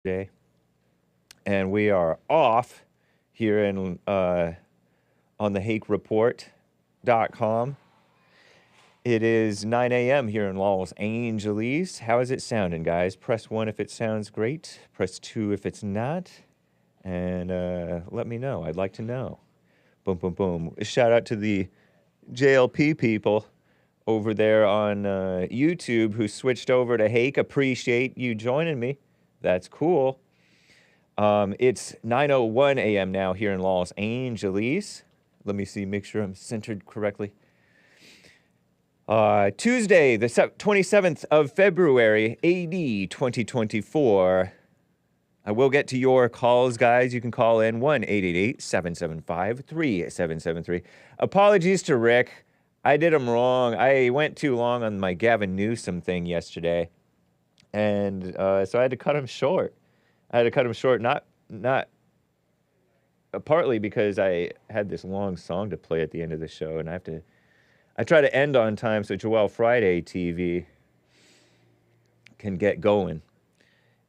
Day, and we are off here in on the HakeReport.com. It is 9 a.m. here in Los Angeles. How is it sounding, guys? Press 1 if it sounds great. Press 2 if it's not. And let me know. I'd like to know. Boom, boom, boom. Shout out to the JLP people over there on YouTube who switched over to Hake. Appreciate you joining me. That's cool. It's 9:01 a.m. now here in Los Angeles. Let me see, make sure I'm centered correctly. Tuesday, the 27th of February, AD 2024. I will get to your calls, guys. You can call in 1-888-775-3773. Apologies to Rick. I did him wrong. I went too long on my Gavin Newsom thing yesterday. And so I had to cut him short. Not partly because I had this long song to play at the end of the show, and I try to end on time so Joel Friday TV can get going.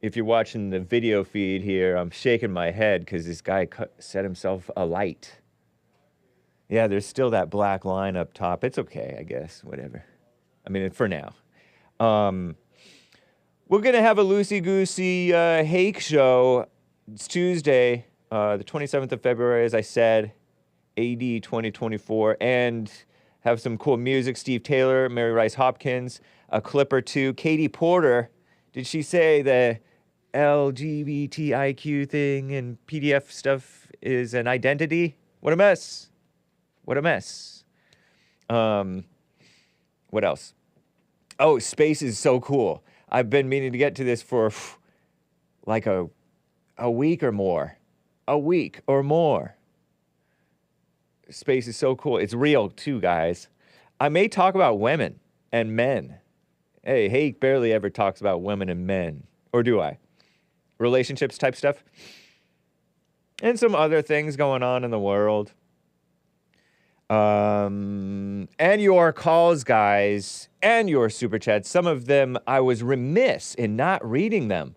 If you're watching the video feed here, I'm shaking my head because this guy set himself alight. Yeah, there's still that black line up top. It's okay, I guess. Whatever. I mean, for now. We're going to have a loosey-goosey Hake show. It's Tuesday, the 27th of February, as I said, AD 2024, and have some cool music. Steve Taylor, Mary Rice Hopkins, a clip or two. Katie Porter, did she say the LGBTIQ thing and PDF stuff is an identity? What a mess. What a mess. What else? Oh, space is so cool. I've been meaning to get to this for like a week or more. A week or more. Space is so cool. It's real too, guys. I may talk about women and men. Hey, Hake barely ever talks about women and men. Or do I? Relationships type stuff. And some other things going on in the world. And your calls, guys, and your super chats. Some of them I was remiss in not reading them.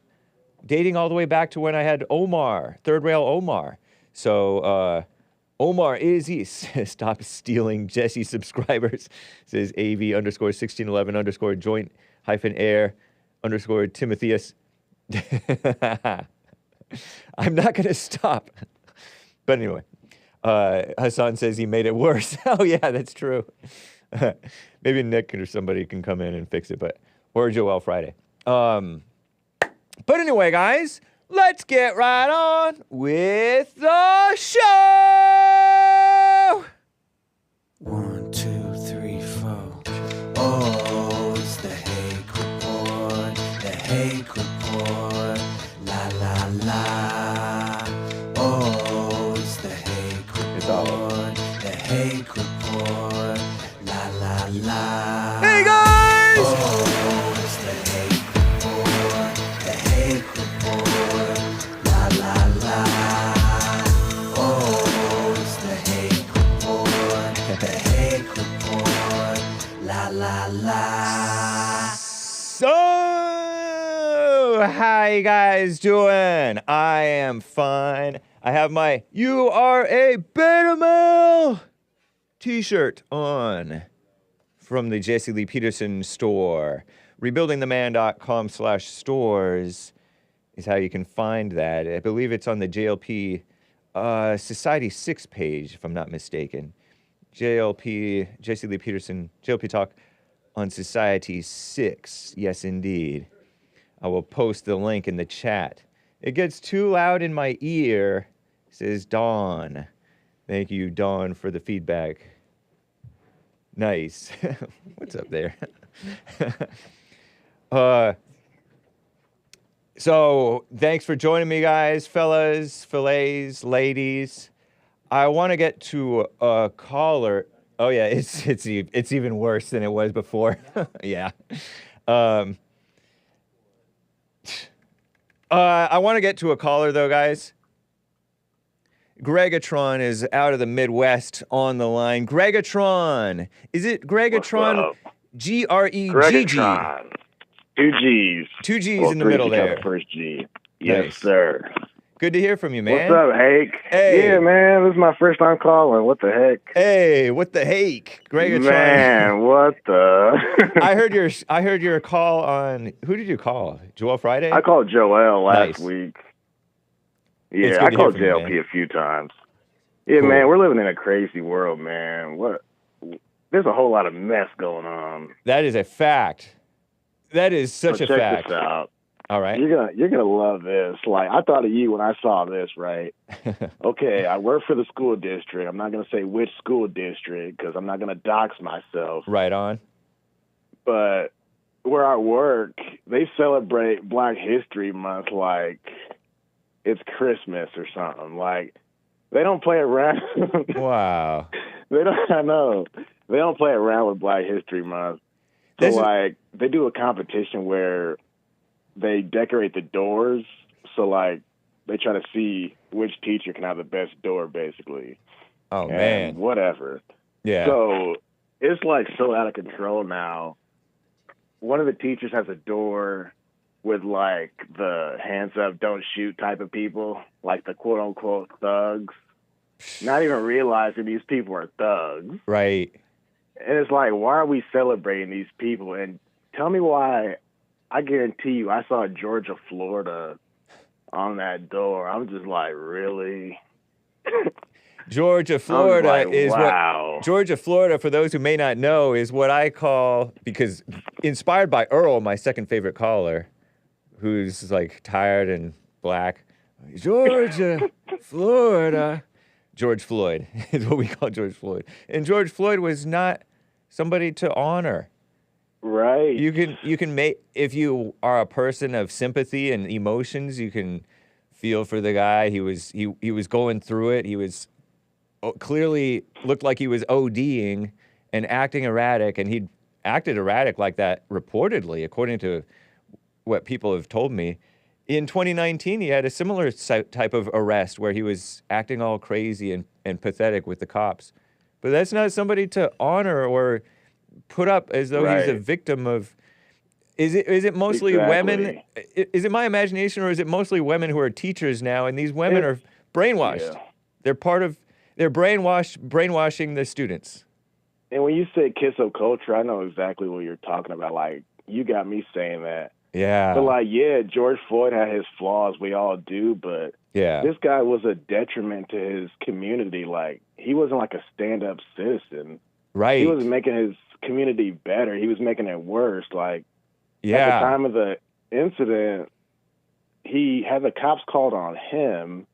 Dating all the way back to when I had Omar, Third Rail Omar. So, Omar Izzy, stop stealing Jesse subscribers. Says AV_1611_ joint -air _ Timotheus. I'm not going to stop. But anyway. Hassan says he made it worse. Oh, yeah, that's true. Maybe Nick or somebody can come in and fix it, or Joel Friday. But anyway, guys, let's get right on with the show. 1, 2, 3, 4. Oh, it's the Hake Report. The Hake Report. La la la. Oh, it's the Hake Report. The Hake Report. La la la. Hey, guys! Oh, it's the Hake Report. The Hake Report. La la la. Oh, it's the Hake Report. The Hake Report. La la la. So, how you guys doing? I am fine. I have my "You Are a Beta Male" t-shirt on from the Jesse Lee Peterson store. Rebuildingtheman.com/stores is how you can find that. I believe it's on the JLP Society 6 page, if I'm not mistaken. JLP, Jesse Lee Peterson, JLP Talk on Society 6. Yes, indeed. I will post the link in the chat. It gets too loud in my ear, says Dawn. Thank you, Dawn, for the feedback. Nice. What's up there? So, thanks for joining me, guys, fellas, fillets, ladies. I want to get to a caller. Oh, yeah, it's even worse than it was before. Yeah. I want to get to a caller, though, guys. GREGGATRON is out of the Midwest on the line. GREGGATRON. Is it GREGGATRON? G-R-E-G-G. GREGGATRON. Two G's. Two G's well, in the middle there. The first G. Yes, Nice. sir. Good to hear from you, What's man. up, Hake? Hey. Yeah, man, this is my first time calling. What the heck? Hey, what the hake? GREGGATRON. Man, what the? I heard your call on, who did you call? Joel Friday? I called Joel last Nice. week. It's Yeah, good I to hear called from you, JLP man. a few times. Yeah, Cool. man, we're living in a crazy world, man. There's a whole lot of mess going on. That is a fact. That is such a check fact. this out. All right. You're gonna love this. Like, I thought of you when I saw this, right? Okay, I work for the school district. I'm not gonna say which school district because I'm not gonna dox myself. Right on. But where I work, they celebrate Black History Month like it's Christmas or something. Like, they don't play around. Wow. I know. They don't play around with Black History Month. So, they do a competition where they decorate the doors. So, they try to see which teacher can have the best door, basically. Oh, and man. Whatever. Yeah. So, it's, so out of control now. One of the teachers has a door with, the hands up, don't shoot type of people, like the quote-unquote thugs. Not even realizing these people are thugs. Right. And it's like, why are we celebrating these people? And tell me why. I guarantee you, I saw Georgia, Florida on that door. I'm just like, really? Georgia, Florida is wow. what Georgia, Florida, for those who may not know, is what I call, because inspired by Earl, my second favorite caller, who's tired and black. Georgia, Florida. George Floyd is what we call George Floyd. And George Floyd was not somebody to honor. Right. You can make, if you are a person of sympathy and emotions, you can feel for the guy. He was going through it. He was clearly looked like he was ODing and acting erratic, and he'd acted erratic like that reportedly, according to what people have told me. In 2019, he had a similar type of arrest where he was acting all crazy and pathetic with the cops. But that's not somebody to honor or put up as though he's a victim of. Is it mostly women? Is it my imagination, or is it mostly women who are teachers now, and these women are brainwashed? Yeah. They're brainwashing the students. And when you say cancel culture, I know exactly what you're talking about. You got me saying that. Yeah. But George Floyd had his flaws. We all do, but this guy was a detriment to his community. He wasn't a stand-up citizen. Right. He wasn't making his community better. He was making it worse. At the time of the incident, he had the cops called on him.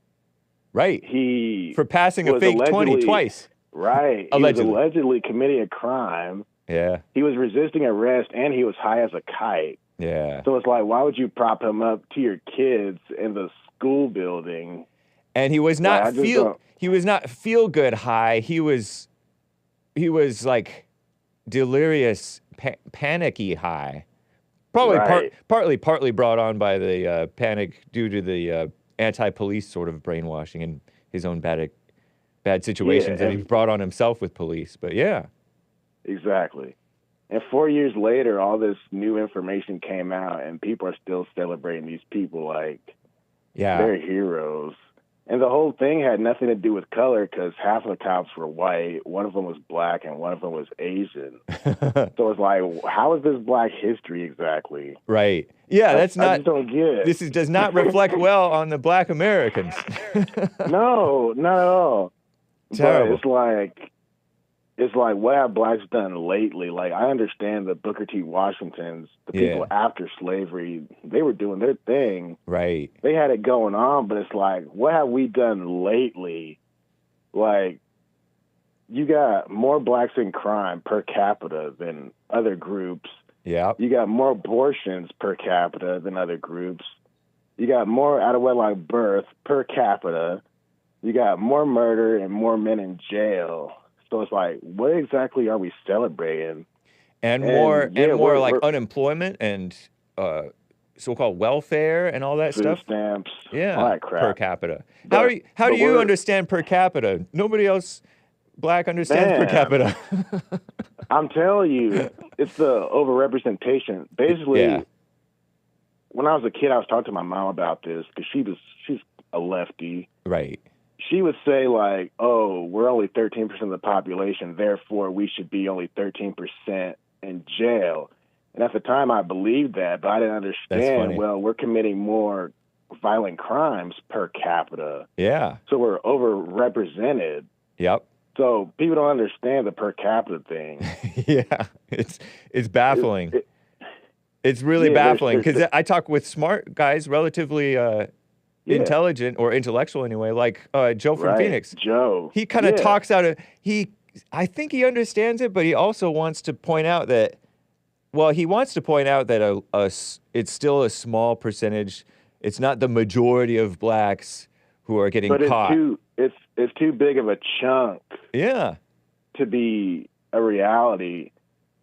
Right. For passing a fake 20 twice. Right. Allegedly. He was allegedly committing a crime. Yeah. He was resisting arrest, and he was high as a kite. Yeah. So it's why would you prop him up to your kids in the school building? And he was not feel good high. He was delirious, panicky high. Probably partly brought on by the panic due to the anti-police sort of brainwashing and his own bad situations that he brought on himself with police. But yeah. Exactly. And 4 years later, all this new information came out, and people are still celebrating these people they're heroes. And the whole thing had nothing to do with color because half of the cops were white, one of them was black, and one of them was Asian. So it's how is this Black history exactly? Right. Yeah, I just don't get it. This does not reflect well on the Black Americans. No, not at all. Terrible. But it's what have blacks done lately? I understand the Booker T. Washingtons, the people after slavery, they were doing their thing. Right. They had it going on, but it's what have we done lately? You got more blacks in crime per capita than other groups. Yeah. You got more abortions per capita than other groups. You got more out-of-wedlock birth per capita. You got more murder and more men in jail. So it's what exactly are we celebrating? And more unemployment and so-called welfare and all that food stuff. Stamps, yeah, all that crap. Per capita. How do you understand per capita? Nobody else black understands per capita. I'm telling you, it's the overrepresentation. Basically, when I was a kid, I was talking to my mom about this because she's a lefty. Right. She would say like, "Oh, we're only 13% of the population, therefore we should be only 13% in jail." And at the time, I believed that, but I didn't understand. Well, we're committing more violent crimes per capita. Yeah. So we're overrepresented. Yep. So people don't understand the per capita thing. Yeah, it's baffling. It's really baffling because I talk with smart guys, relatively intelligent or intellectual anyway, like Joe from Phoenix. Joe. He kind of talks out of I think he understands it, but he also wants to point out that, he wants to point out that it's still a small percentage. It's not the majority of blacks who are getting caught. It's too big of a chunk. Yeah. To be a reality.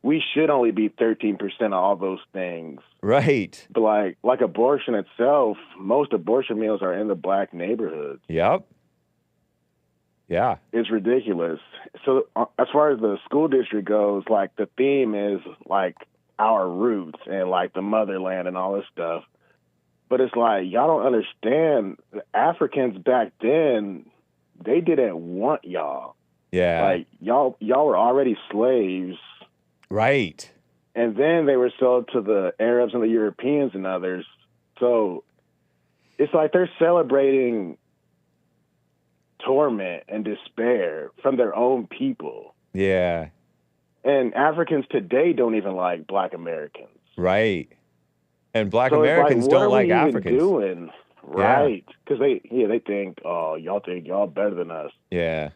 We should only be 13% of all those things. Right. But like abortion itself, most abortion mills are in the black neighborhoods. Yep. Yeah. It's ridiculous. So as far as the school district goes, like the theme is like our roots and like the motherland and all this stuff. But it's like, y'all don't understand. The Africans back then, they didn't want y'all. Yeah. Like y'all were already slaves. Right. And then they were sold to the Arabs and the Europeans and others. So it's like they're celebrating torment and despair from their own people. Yeah. And Africans today don't even like black Americans. Right. And black Americans don't like Africans. What are we even doing? Right. Because they think, oh, y'all think y'all better than us. Yeah.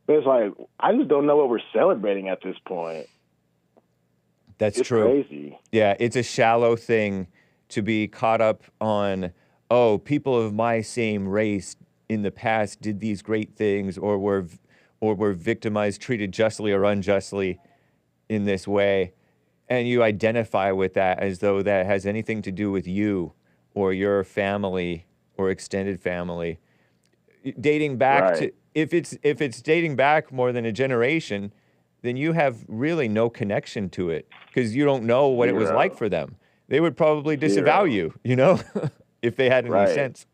But it's like, I just don't know what we're celebrating at this point. It's true. Crazy. Yeah, it's a shallow thing to be caught up on, people of my same race in the past did these great things or were victimized, treated justly or unjustly in this way. And you identify with that as though that has anything to do with you or your family or extended family. Dating back to, if it's dating back more than a generation, then you have really no connection to it because you don't know what it was like for them. They would probably disavow you, if they had any sense.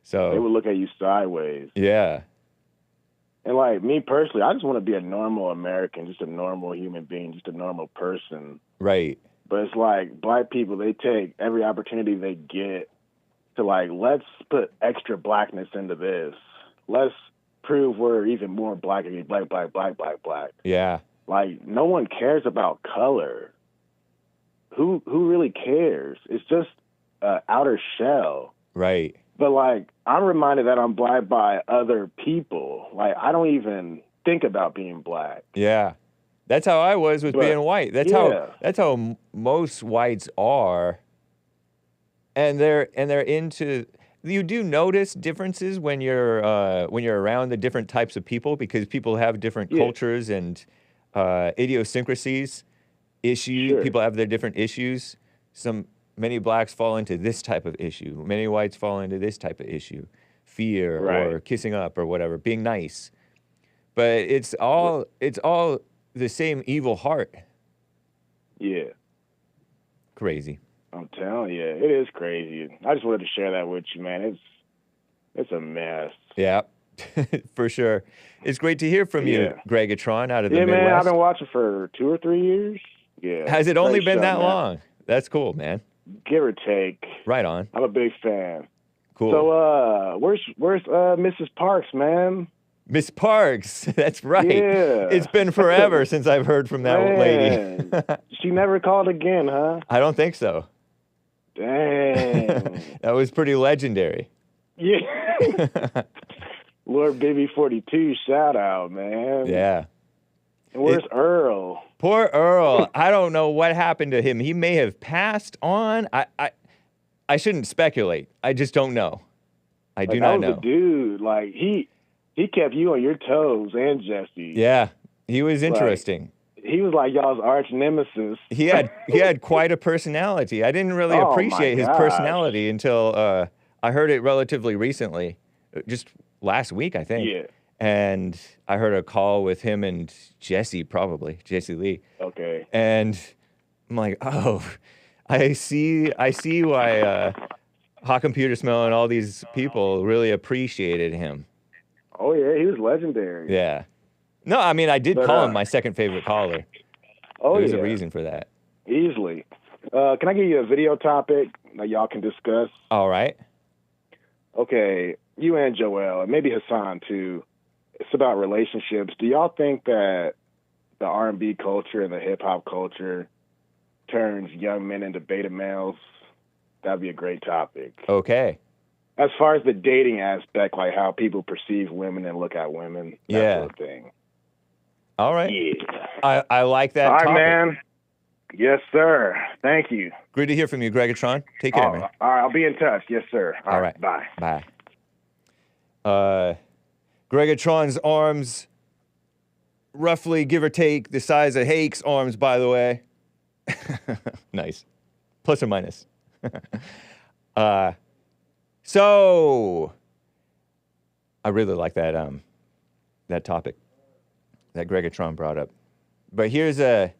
So they would look at you sideways. Yeah. And like me personally, I just want to be a normal American, just a normal human being, just a normal person. Right. But it's like black people, they take every opportunity they get to like, let's put extra blackness into this. Let's prove we're even more black and black. Yeah. Like, no one cares about color. Who really cares? It's just outer shell. Right. But, like, I'm reminded that I'm black by other people. Like, I don't even think about being black. Yeah. That's how I was with being white. That's how most whites are. And they're into... You do notice differences when you're around the different types of people because people have different cultures and idiosyncrasies, issues. Sure. People have their different issues. Many blacks fall into this type of issue. Many whites fall into this type of issue, fear or kissing up or whatever, being nice. But it's all the same evil heart. Yeah. Crazy. I'm telling you, it is crazy. I just wanted to share that with you, man. It's a mess. Yeah, for sure. It's great to hear from you, GREGGATRON, out of the Midwest. Yeah, man, I've been watching for 2 or 3 years. Yeah. Has it only been that long? That's cool, man. Give or take. Right on. I'm a big fan. Cool. So, where's Mrs. Parks, man? Miss Parks, that's right. Yeah. It's been forever since I've heard from that lady. She never called again, huh? I don't think so. Dang. That was pretty legendary. Yeah. Lord Baby 42, shout out, man. Yeah. And where's Earl? Poor Earl. I don't know what happened to him. He may have passed on. I shouldn't speculate. I just don't know. I do not know. That was a dude. Like, he kept you on your toes and Jesse. Yeah. He was interesting. He was like y'all's arch nemesis. He had quite a personality. I didn't really appreciate his personality until I heard it relatively recently, just last week, I think. Yeah. And I heard a call with him and Jesse Lee. Okay. And I'm like, oh, I see why Hot Computer Smell and all these people really appreciated him. Oh yeah, he was legendary. Yeah. No, I mean I did But, call him my second favorite caller. Oh There's yeah, a reason for that. easily. Can I give you a video topic that y'all can discuss? All right. Okay, you and Joel, and maybe Hassan too. It's about relationships. Do y'all think that the R&B culture and the hip hop culture turns young men into beta males? That'd be a great topic. Okay. As far as the dating aspect, like how people perceive women and look at women, that sort of thing. All right. Yeah. I like that All right, topic. man. Yes, sir. Thank you. Great to hear from you, Greggatron. Take care, man. All right, I'll be in touch. Yes, sir. All right. Bye. Bye. Greggatron's arms, roughly give or take the size of Hake's arms, by the way. Nice. Plus or minus. So I really like that that topic that Greggatron brought up. But here's an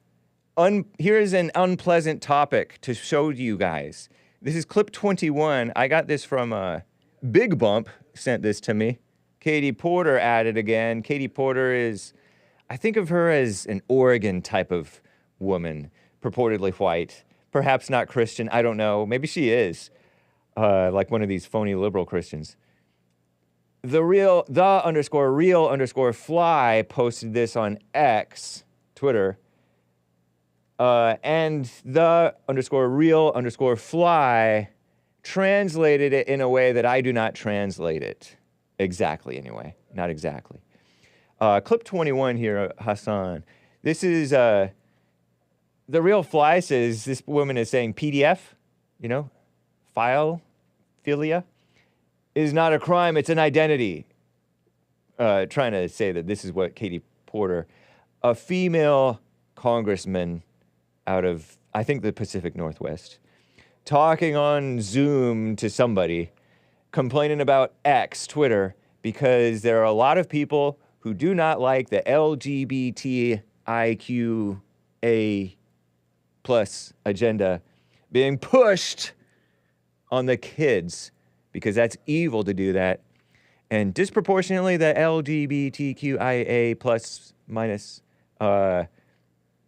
unpleasant topic to show you guys. This is clip 21. I got this from Big Bump sent this to me. Katie Porter added again. Katie Porter is, I think of her as an Oregon type of woman, purportedly white, perhaps not Christian. I don't know. Maybe she is, like one of these phony liberal Christians. The underscore real underscore fly posted this on X, Twitter, and the underscore real underscore fly translated it in a way that I do not translate it exactly anyway. Not exactly. Clip 21 here, Hassan. This is, the real fly says this woman is saying PDF, you know, philia, is not a crime, it's an identity. Trying to say that this is what Katie Porter, a female congressman out of, I think, the Pacific Northwest, talking on Zoom to somebody, complaining about X, Twitter, because there are a lot of people who do not like the LGBTIQA plus agenda being pushed on the kids, because that's evil to do that. And disproportionately, the LGBTQIA plus minus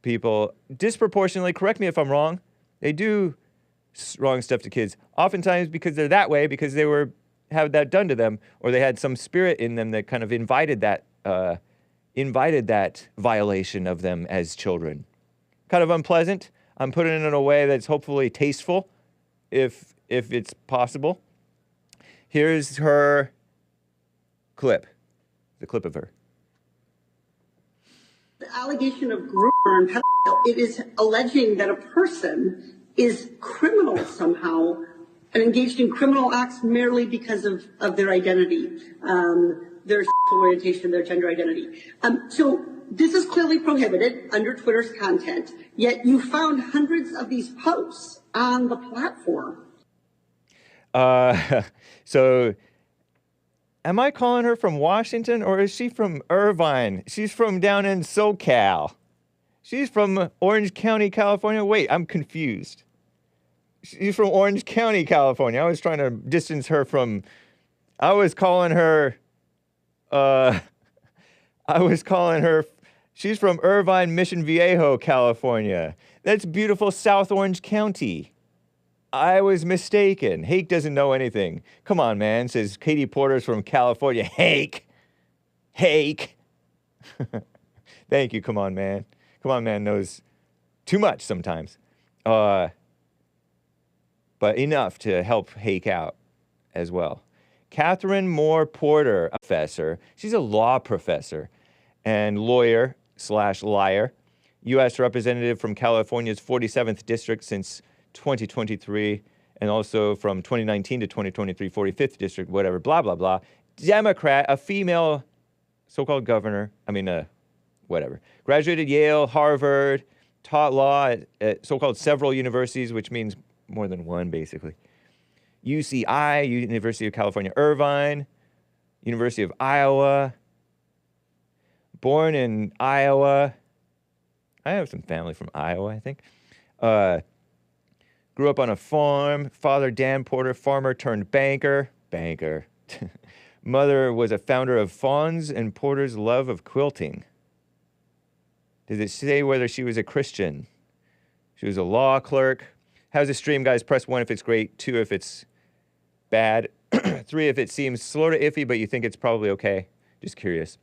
people, disproportionately, correct me if I'm wrong, they do wrong stuff to kids. Oftentimes because they're that way, because they had that done to them, or they had some spirit in them that kind of invited that violation of them as children. Kind of unpleasant. I'm putting it in a way that's hopefully tasteful, if it's possible. Here's her clip, the clip of her. The allegation of groomer and pedophile, it is alleging that a person is criminal somehow and engaged in criminal acts merely because of their identity, their sexual orientation, their gender identity. So this is clearly prohibited under Twitter's content, yet you found hundreds of these posts on the platform. So am I calling her from Washington, or is she from Irvine? She's from down in SoCal. She's from Orange County, California. Wait, I'm confused. She's from Orange County, California. I was trying to distance her from, I was calling her, she's from Irvine, Mission Viejo, California. That's beautiful South Orange County. I was mistaken. Hake doesn't know anything. Come on, man, says Katie Porter's from California. Hake. Thank you, come on, man. Come on, man knows too much sometimes. But enough to help Hake out as well. Catherine Moore Porter, a professor. She's a law professor and lawyer/liar. U.S. representative from California's 47th district since 2023, and also from 2019 to 2023, 45th district, whatever, blah, blah, blah. Democrat, a female so-called governor, whatever. Graduated Yale, Harvard, taught law at so-called several universities, which means more than one, basically. UCI, University of California, Irvine, University of Iowa. Born in Iowa. I have some family from Iowa, I think. Grew up on a farm. Father, Dan Porter, farmer turned banker. Mother was a founder of Fawn's and Porter's love of quilting. Does it say whether she was a Christian? She was a law clerk. How's the stream, guys? Press 1 if it's great, 2 if it's bad, 3 if it seems sort of iffy, but you think it's probably okay. Just curious.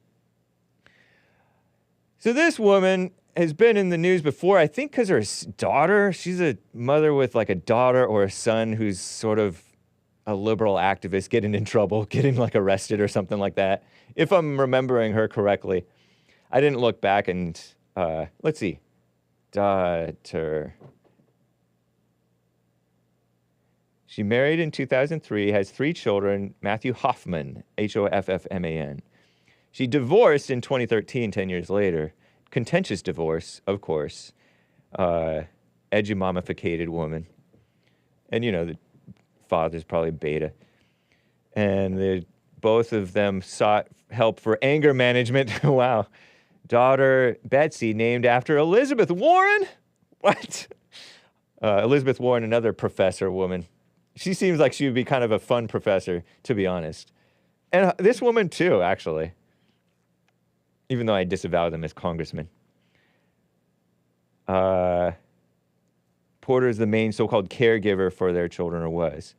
So this woman has been in the news before, I think because her daughter, she's a mother with like a daughter or a son who's sort of a liberal activist getting in trouble, getting like arrested or something like that, if I'm remembering her correctly. I didn't look back and, let's see. Daughter. She married in 2003, has 3 children, Matthew Hoffman, Hoffman. She divorced in 2013, 10 years later. Contentious divorce, of course. Edgy mummificated woman. And, you know, the father's probably beta. And both of them sought help for anger management. Wow. Daughter, Betsy, named after Elizabeth Warren? What? Elizabeth Warren, another professor woman. She seems like she would be kind of a fun professor, to be honest. And this woman, too, actually. Even though I disavow them as congressmen. Porter's the main so-called caregiver for their children, or was.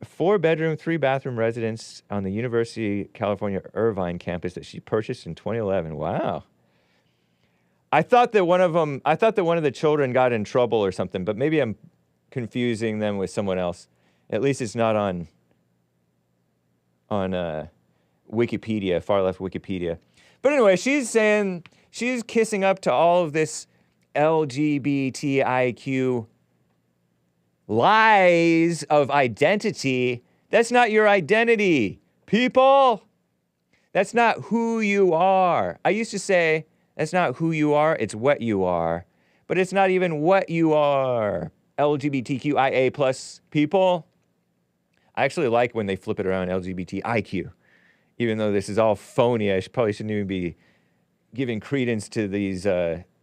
4-bedroom, 3-bathroom residence on the University of California Irvine campus that she purchased in 2011. Wow. I thought that one of the children got in trouble or something, but maybe I'm confusing them with someone else. At least it's not on Wikipedia, far left Wikipedia. But anyway, she's saying she's kissing up to all of this LGBTIQ lies of identity. That's not your identity, people. That's not who you are. I used to say that's not who you are, it's what you are. But it's not even what you are. LGBTQIA plus people. I actually like when they flip it around, LGBTIQ. Even though this is all phony, I probably shouldn't even be giving credence to these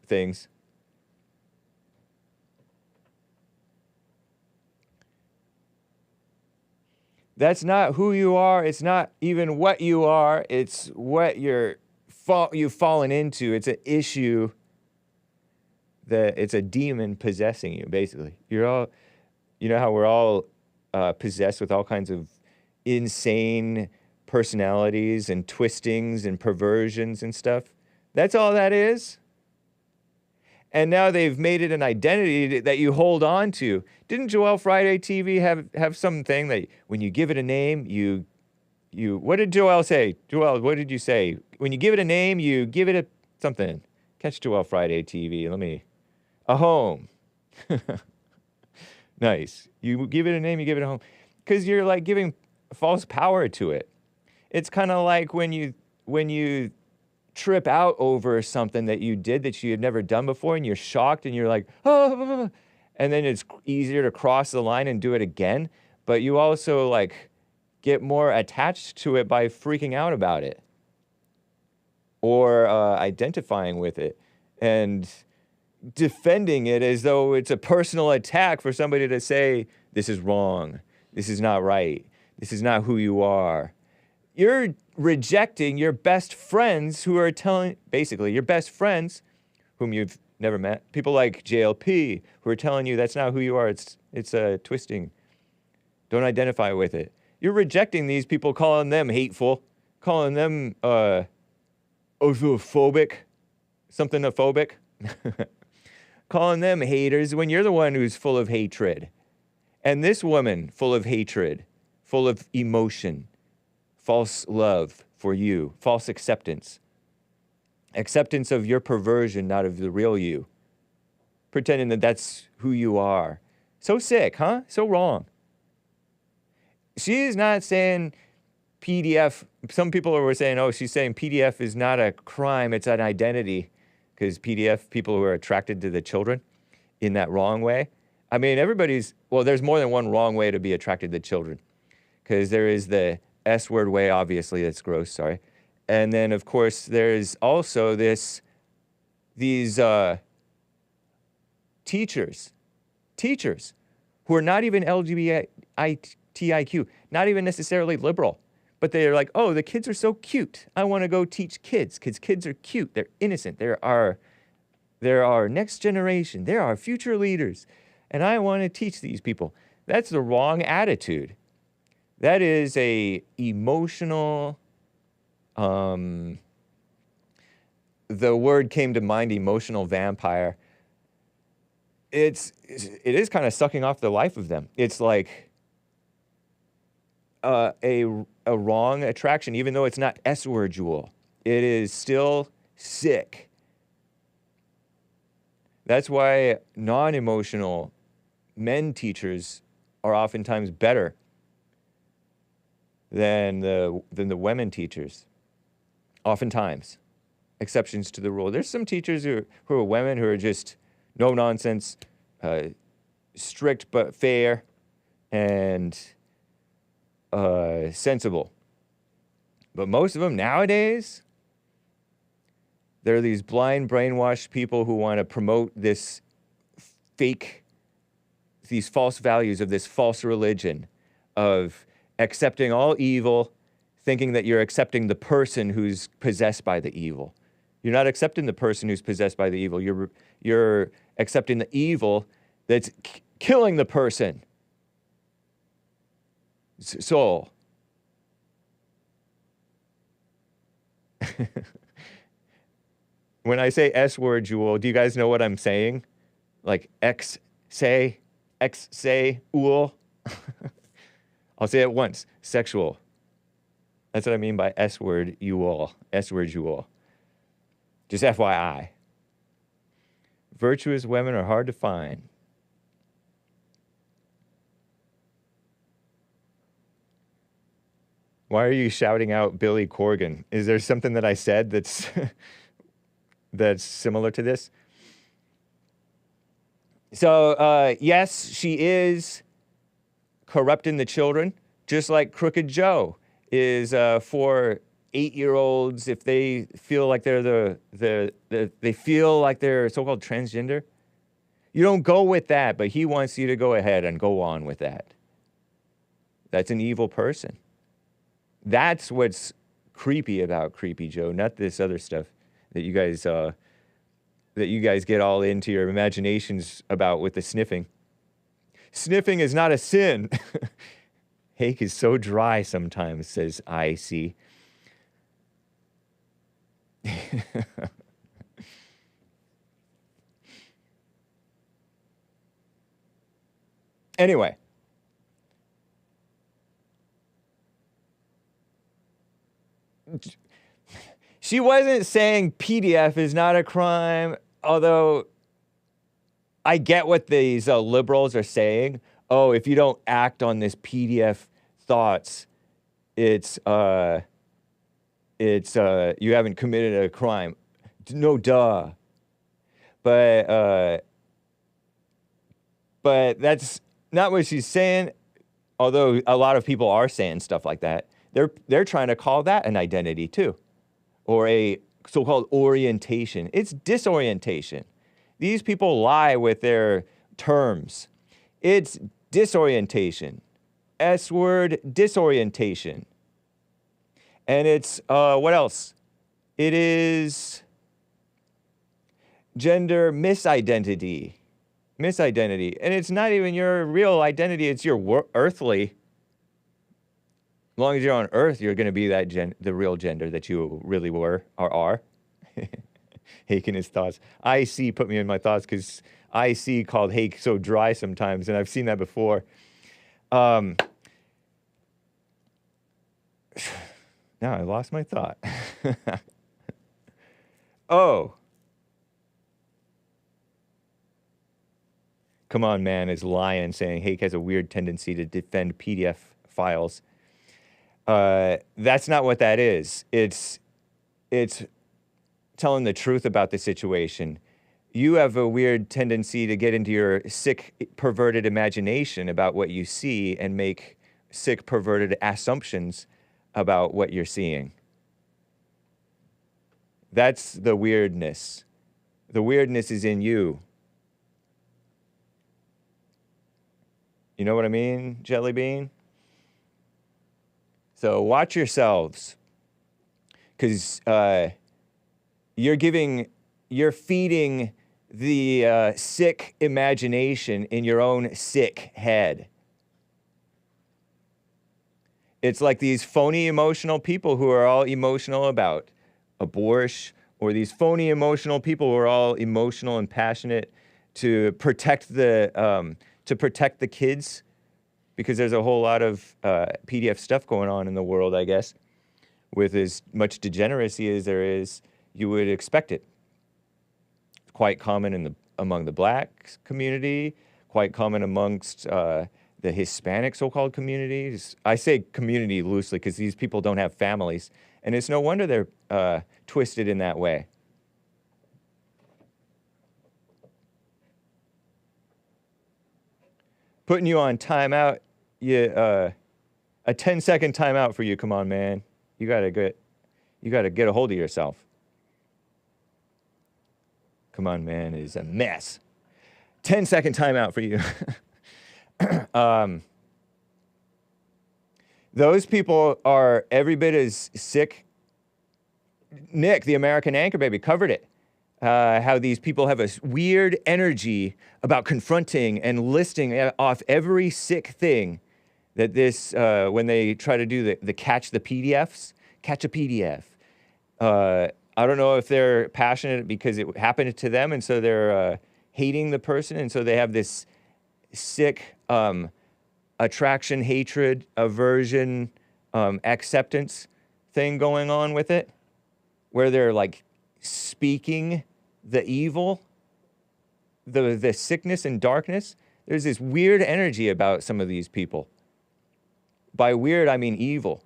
things. That's not who you are. It's not even what you are. It's what you've fallen into. It's an issue that it's a demon possessing you, basically. You're all, you know how we're all possessed with all kinds of insane personalities and twistings and perversions and stuff. That's all that is. And now they've made it an identity that you hold on to. Didn't Joel Friday TV have something that when you give it a name, you what did Joel say? Joel, what did you say? When you give it a name, you give it a something. Catch Joel Friday TV. A home. Nice. You give it a name, you give it a home. Because you're like giving false power to it. It's kind of like when you trip out over something that you did that you had never done before and you're shocked and you're like, oh, and then it's easier to cross the line and do it again. But you also like get more attached to it by freaking out about it or identifying with it and defending it as though it's a personal attack for somebody to say, this is wrong, this is not right, this is not who you are. You're rejecting your best friends who are basically your best friends whom you've never met. People like JLP who are telling you that's not who you are. It's twisting. Don't identify with it. You're rejecting these people, calling them hateful, calling them othophobic, something-ophobic, calling them haters when you're the one who's full of hatred. And this woman, full of hatred, full of emotion, false love for you, false acceptance. Acceptance of your perversion, not of the real you. Pretending that that's who you are. So sick, huh? So wrong. She's not saying PDF. Some people were saying, oh, she's saying PDF is not a crime, it's an identity. Because PDF, people who are attracted to the children in that wrong way. I mean, there's more than one wrong way to be attracted to children. Because there is the S-word way, obviously, that's gross, sorry. And then, of course, there's also these teachers teachers who are not even LGBTIQ, not even necessarily liberal, but they're like, oh, the kids are so cute. I want to go teach kids because kids are cute. They're innocent. They're our next generation. They're our future leaders. And I want to teach these people. That's the wrong attitude. That is a emotional, the word came to mind, emotional vampire. It is kind of sucking off the life of them. It's like a wrong attraction, even though it's not S-word, Jewel. It is still sick. That's why non-emotional men teachers are oftentimes better than the women teachers. Oftentimes. Exceptions to the rule. There's some teachers who are women who are just no nonsense, strict but fair, and sensible. But most of them nowadays, they're these blind, brainwashed people who want to promote this fake, these false values of this false religion of accepting all evil, thinking that you're accepting the person who's possessed by the evil. You're not accepting the person who's possessed by the evil. You're accepting the evil that's killing the person. Soul. When I say S-word, Jewel, do you guys know what I'm saying? Like say, ool. I'll say it once. Sexual. That's what I mean by S-word, you all. S-word, you all. Just FYI. Virtuous women are hard to find. Why are you shouting out Billy Corgan? Is there something that I said that's that's similar to this? So, yes, she is corrupting the children, just like Crooked Joe is for 8-year-olds if they feel like they're they feel like they're so-called transgender. You don't go with that, but he wants you to go ahead and go on with that. That's an evil person. That's what's creepy about Creepy Joe, not this other stuff that you guys get all into your imaginations about with the sniffing. Sniffing is not a sin. Hake is so dry sometimes, says IC. Anyway. She wasn't saying PDF is not a crime, although I get what these liberals are saying. Oh, if you don't act on this PDF thoughts, it's you haven't committed a crime. No, duh. But that's not what she's saying. Although a lot of people are saying stuff like that. They're trying to call that an identity too, or a so-called orientation. It's disorientation. These people lie with their terms. It's disorientation. S-word, disorientation. And it's, what else? It is gender misidentity. Misidentity. And it's not even your real identity, it's your earthly. As long as you're on Earth, you're going to be the real gender that you really were or are. Hake in his thoughts. IC put me in my thoughts because IC called Hake so dry sometimes, and I've seen that before. Now I lost my thought. Oh. Come on, man, is Lion saying Hake has a weird tendency to defend PDF files. That's not what that is. It's telling the truth about the situation. You have a weird tendency to get into your sick, perverted imagination about what you see and make sick, perverted assumptions about what you're seeing. That's the weirdness. The weirdness is in you. You know what I mean, Jelly Bean? So watch yourselves, because you're feeding the sick imagination in your own sick head. It's like these phony emotional people who are all emotional about abortion, or these phony emotional people who are all emotional and passionate to protect the kids, because there's a whole lot of PDF stuff going on in the world, I guess, with as much degeneracy as there is. You would expect it. Quite common among the black community, quite common amongst the Hispanic so-called communities. I say community loosely because these people don't have families, and it's no wonder they're twisted in that way. Putting you on timeout, a 10-second timeout for you. Come on, man. You gotta get a hold of yourself. Come on, man, it is a mess. 10-second timeout for you. Those people are every bit as sick. Nick, the American Anchor Baby, covered it. How these people have a weird energy about confronting and listing off every sick thing that this, when they try to do the catch a PDF. I don't know if they're passionate because it happened to them, and so they're hating the person, and so they have this sick attraction, hatred, aversion, acceptance thing going on with it, where they're like speaking the evil, the sickness and darkness. There's this weird energy about some of these people. By weird, I mean evil.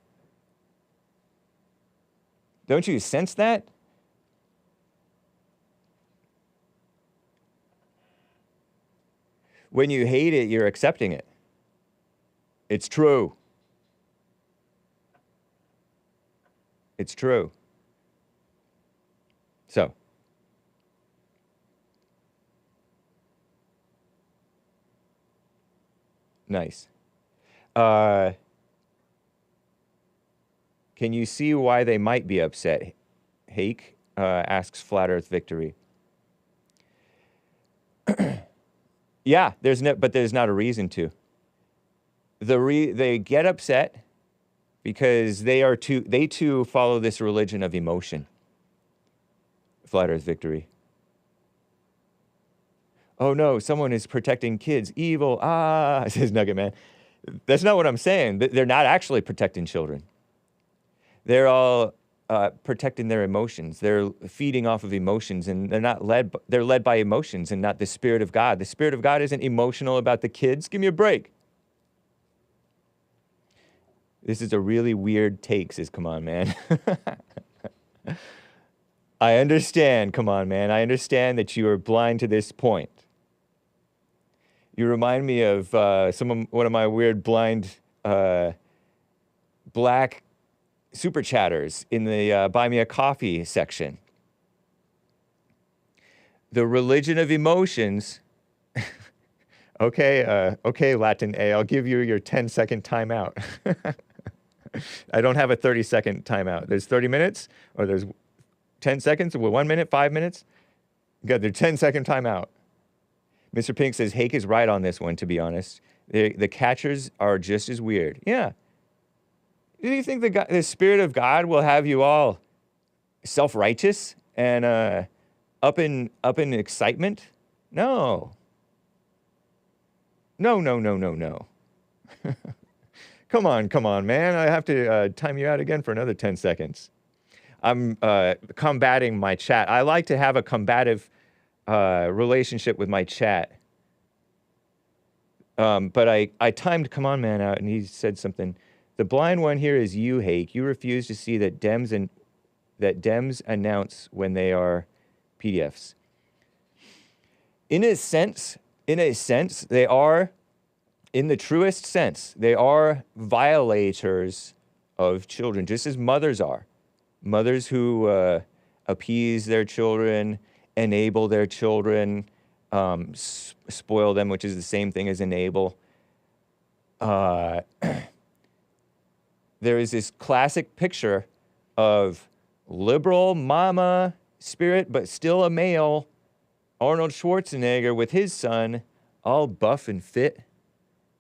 Don't you sense that? When you hate it, you're accepting it. It's true. It's true. So, nice. Can you see why they might be upset? Hake asks Flat Earth Victory. Yeah, but there's not a reason to. They get upset because they too follow this religion of emotion. Flat Earth Victory. Oh no, someone is protecting kids. Evil. Says Nugget Man. That's not what I'm saying. They're not actually protecting children. They're all protecting their emotions. They're feeding off of emotions, and they're led by emotions and not the Spirit of God. The Spirit of God isn't emotional about the kids. Give me a break. This is a really weird take, says Come On Man. I understand, Come On Man. I understand that you are blind to this point. You remind me of one of my weird blind black super chatters in the Buy Me a Coffee section. The religion of emotions. Okay, Latin A, I'll give you your 10-second timeout. I don't have a 30-second timeout. There's 30 minutes, or there's 10 seconds, or 1 minute, 5 minutes. Got their 10-second timeout. Mr. Pink says, Hake is right on this one, to be honest. The catchers are just as weird. Yeah. Do you think the Spirit of God will have you all self-righteous and up in excitement? No. No. Come on, man. I have to time you out again for another 10 seconds. I'm combating my chat. I like to have a combative relationship with my chat. But I timed Come On Man out, and he said something. The blind one here is you, Hake. You refuse to see that Dems announce when they are PDFs. In a sense, they are, in the truest sense, they are violators of children, just as mothers are. Mothers who appease their children, enable their children, spoil them, which is the same thing as enable. there is this classic picture of liberal mama spirit, but still a male, Arnold Schwarzenegger with his son, all buff and fit.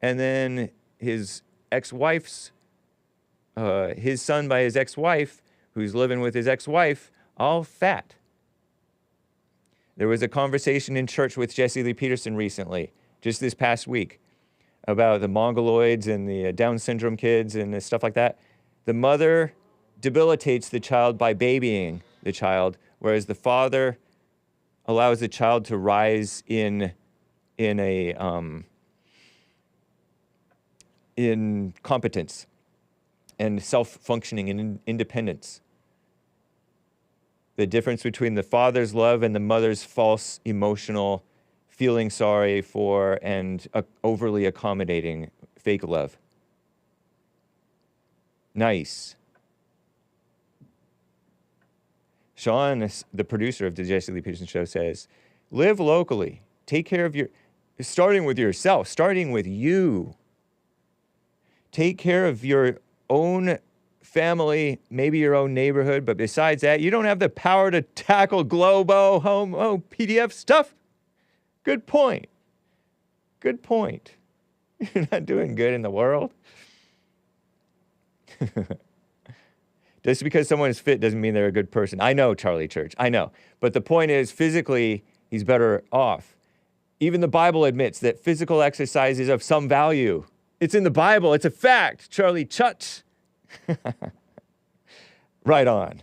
And then his ex-wife's, his son by his ex-wife, who's living with his ex-wife, all fat. There was a conversation in church with Jesse Lee Peterson recently, just this past week, about the mongoloids and the Down syndrome kids and stuff like that. The mother debilitates the child by babying the child, whereas the father allows the child to rise in competence and self-functioning and independence. The difference between the father's love and the mother's false emotional feeling sorry for and overly accommodating fake love. Nice. Sean, the producer of the Jesse Lee Peterson Show, says, live locally. Take care of starting with yourself, starting with you. Take care of your own family, maybe your own neighborhood, but besides that, you don't have the power to tackle Globo, Homo, PDF stuff. Good point. Good point. You're not doing good in the world. Just because someone is fit doesn't mean they're a good person. I know, Charlie Church, I know. But the point is, physically, he's better off. Even the Bible admits that physical exercise is of some value. It's in the Bible. It's a fact, Charlie Chutz. Right on.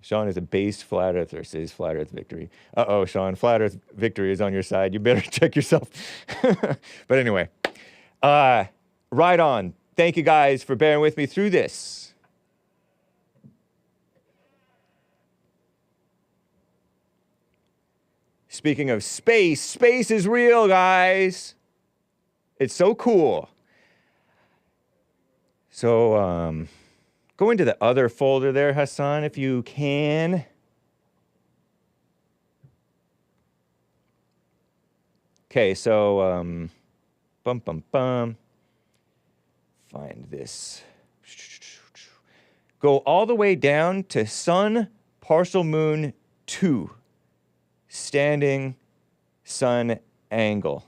Sean is a based flat earther, says Flat Earth Victory. Uh-oh, Sean, Flat Earth Victory is on your side. You better check yourself. But anyway, right on. Thank you guys for bearing with me through this. Speaking of space, space is real, guys. It's so cool. So, go into the other folder there, Hassan, if you can. Okay, so, find this. Go all the way down to Sun, partial moon 2. Standing sun angle.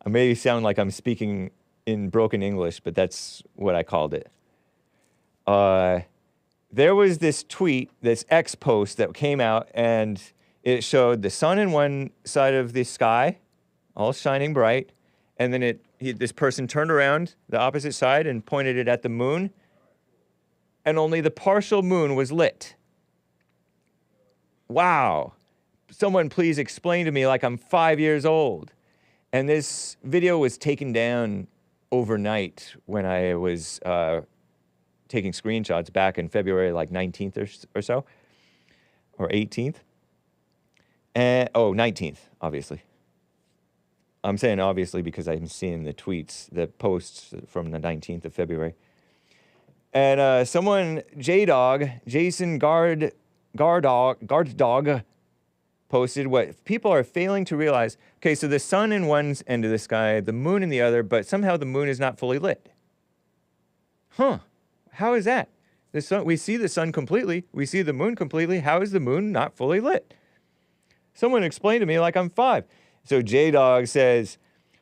I may sound like I'm speaking in broken English, but that's what I called it. There was this tweet, this X post that came out, and it showed the sun in one side of the sky, all shining bright, and then this person turned around the opposite side and pointed it at the moon, and only the partial moon was lit. Wow. Someone please explain to me like I'm 5 years old. And this video was taken down overnight when I was taking screenshots back in February, like 19th or so, or 18th. And, 19th, obviously. I'm saying obviously because I'm seeing the tweets, the posts from the 19th of February. And someone, Jason Guard posted what people are failing to realize. Okay, so the sun in one end of the sky, the moon in the other, but somehow the moon is not fully lit. Huh? How is that? The sun, we see the sun completely, we see the moon completely. How is the moon not fully lit? Someone explain to me like I'm 5. So J-Dog says,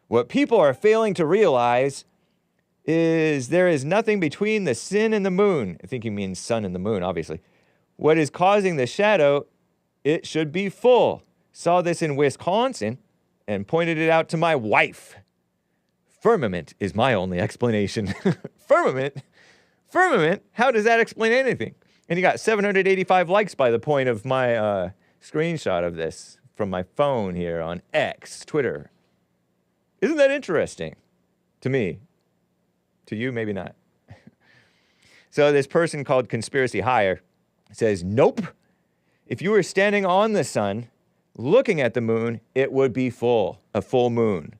what people are failing to realize is there is nothing between the sun and the moon. I think he means sun and the moon, obviously. What is causing the shadow, it should be full. Saw this in Wisconsin and pointed it out to my wife. Firmament is my only explanation. Firmament? Firmament? How does that explain anything? And he got 785 likes by the point of my screenshot of this from my phone here on X, Twitter. Isn't that interesting? To me. To you, maybe not. So this person called Conspiracy Higher says, nope. If you were standing on the sun, looking at the moon, it would be full, a full moon.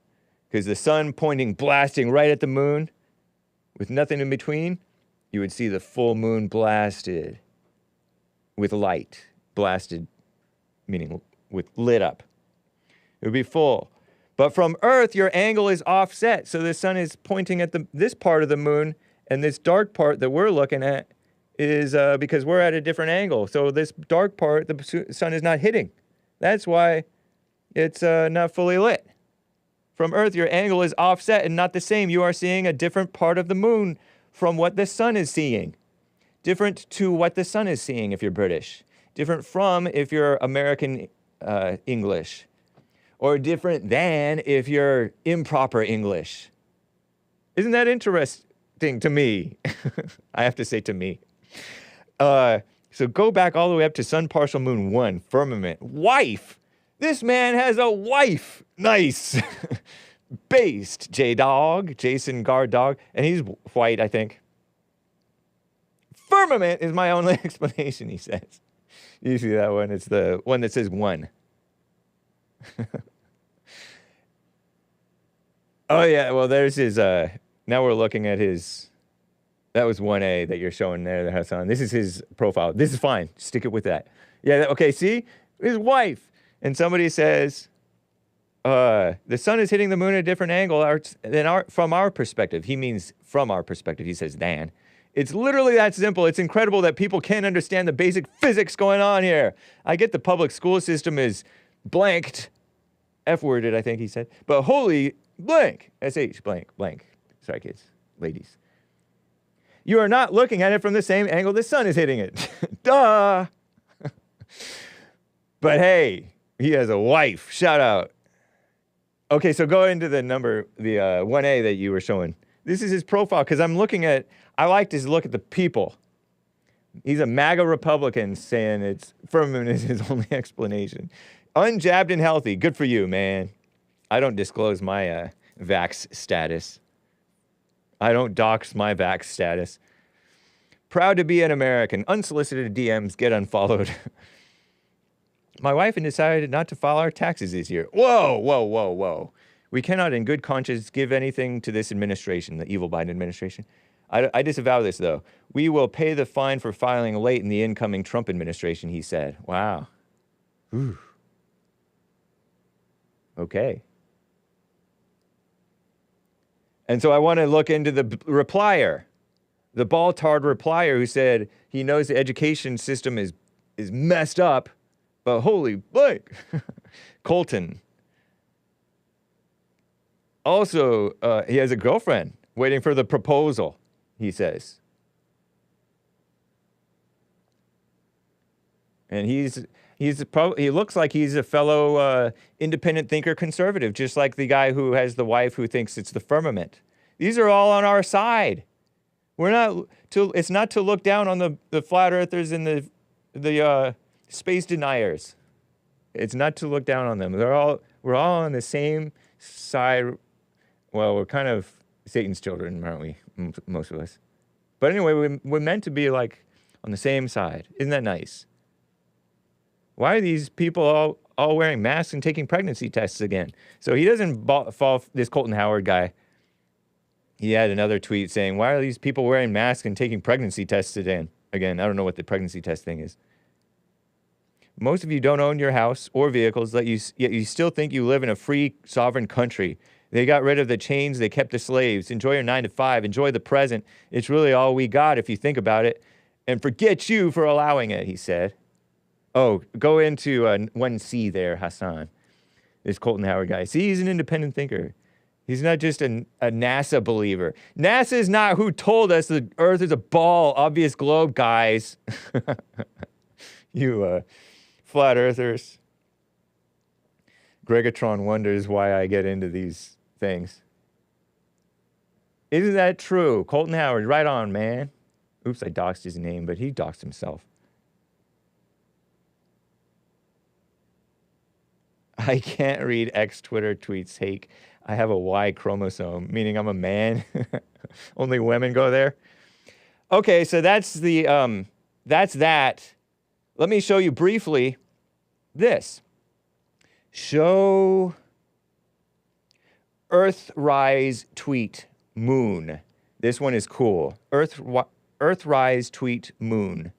Because the sun pointing, blasting right at the moon, with nothing in between, you would see the full moon blasted with light. Blasted, meaning with lit up. It would be full. But from Earth, your angle is offset. So the sun is pointing at this part of the moon, and this dark part that we're looking at is because we're at a different angle. So this dark part, the sun is not hitting. That's why it's not fully lit. From Earth, your angle is offset and not the same. You are seeing a different part of the moon from what the sun is seeing. Different to what the sun is seeing if you're British. Different from if you're American English. Or different than if you're improper English. Isn't that interesting to me? I have to say to me. So go back all the way up to sun partial moon 1, firmament. Wife! This man has a wife! Nice! Based, J-Dog, Jason Guard Dog. And he's white, I think. Firmament is my only explanation, he says. You see that one? It's the one that says 1. Oh, yeah, well, there's his, now we're looking at his, that was 1A that you're showing there, Hassan. This is his profile. This is fine. Stick it with that. Yeah, okay, see? His wife. And somebody says, the sun is hitting the moon at a different angle from our perspective. He means from our perspective. He says than. It's literally that simple. It's incredible that people can't understand the basic physics going on here. I get the public school system is blanked. F-worded, I think he said. But holy blank. S-H blank, blank. Sorry, kids, ladies. You are not looking at it from the same angle the sun is hitting it. Duh. But hey, he has a wife. Shout out. Okay, so go into the number, the 1A that you were showing. This is his profile, because I like to look at the people. He's a MAGA Republican saying it's firmament is his only explanation. Unjabbed and healthy. Good for you, man. I don't disclose my vax status. I don't dox my vax status. Proud to be an American. Unsolicited DMs get unfollowed. My wife and decided not to file our taxes this year. Whoa, whoa, whoa, whoa. We cannot in good conscience give anything to this administration, the evil Biden administration. I disavow this, though. We will pay the fine for filing late in the incoming Trump administration, he said. Wow. Ooh. Okay. And so I want to look into the replier, the ball-tarred replier who said he knows the education system is messed up, but holy blank. Colton. Also, he has a girlfriend waiting for the proposal, he says. And he looks like he's a fellow independent thinker conservative, just like the guy who has the wife who thinks it's the firmament. These are all on our side. It's not to look down on the flat earthers and the space deniers. It's not to look down on them. We're all on the same side. Well, we're kind of Satan's children, aren't we? Most of us. But anyway, we're meant to be like on the same side. Isn't that nice? Why are these people all wearing masks and taking pregnancy tests again? So he doesn't fall, this Colton Howard guy. He had another tweet saying, why are these people wearing masks and taking pregnancy tests again? Again, I don't know what the pregnancy test thing is. Most of you don't own your house or vehicles, yet you still think you live in a free, sovereign country. They got rid of the chains, they kept the slaves. Enjoy your 9 to 5, enjoy the present. It's really all we got if you think about it. And forget you for allowing it, he said. Oh, go into 1C there, Hassan. This Colton Howard guy. See, he's an independent thinker. He's not just a NASA believer. NASA is not who told us the Earth is a ball, obvious globe, guys. You flat earthers. GREGGATRON wonders why I get into these things. Isn't that true? Colton Howard, right on, man. Oops, I doxed his name, but he doxed himself. I can't read X Twitter tweets, Hake. I have a Y chromosome, meaning I'm a man. Only women go there. Okay, so that's that. Let me show you briefly this. Show Earthrise tweet moon. This one is cool. Earthrise tweet moon.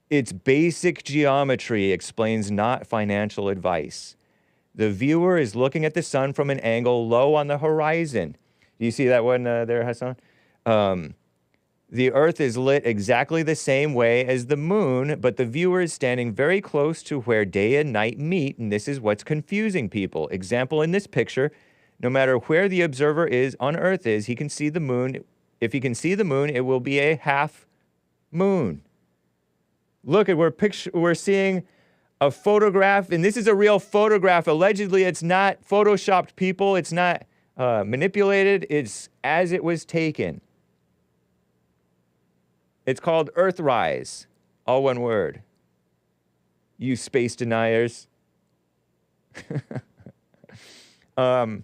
It's basic geometry explains not financial advice. The viewer is looking at the sun from an angle low on the horizon. Do you see that one there, Hassan? The Earth is lit exactly the same way as the moon, but the viewer is standing very close to where day and night meet, and this is what's confusing people. Example in this picture, no matter where the observer is on Earth he can see the moon. If he can see the moon, it will be a half moon. Look at we're seeing a photograph, and this is a real photograph. Allegedly, it's not photoshopped, people. It's not manipulated. It's as it was taken. It's called Earthrise, all one word. You space deniers. Look at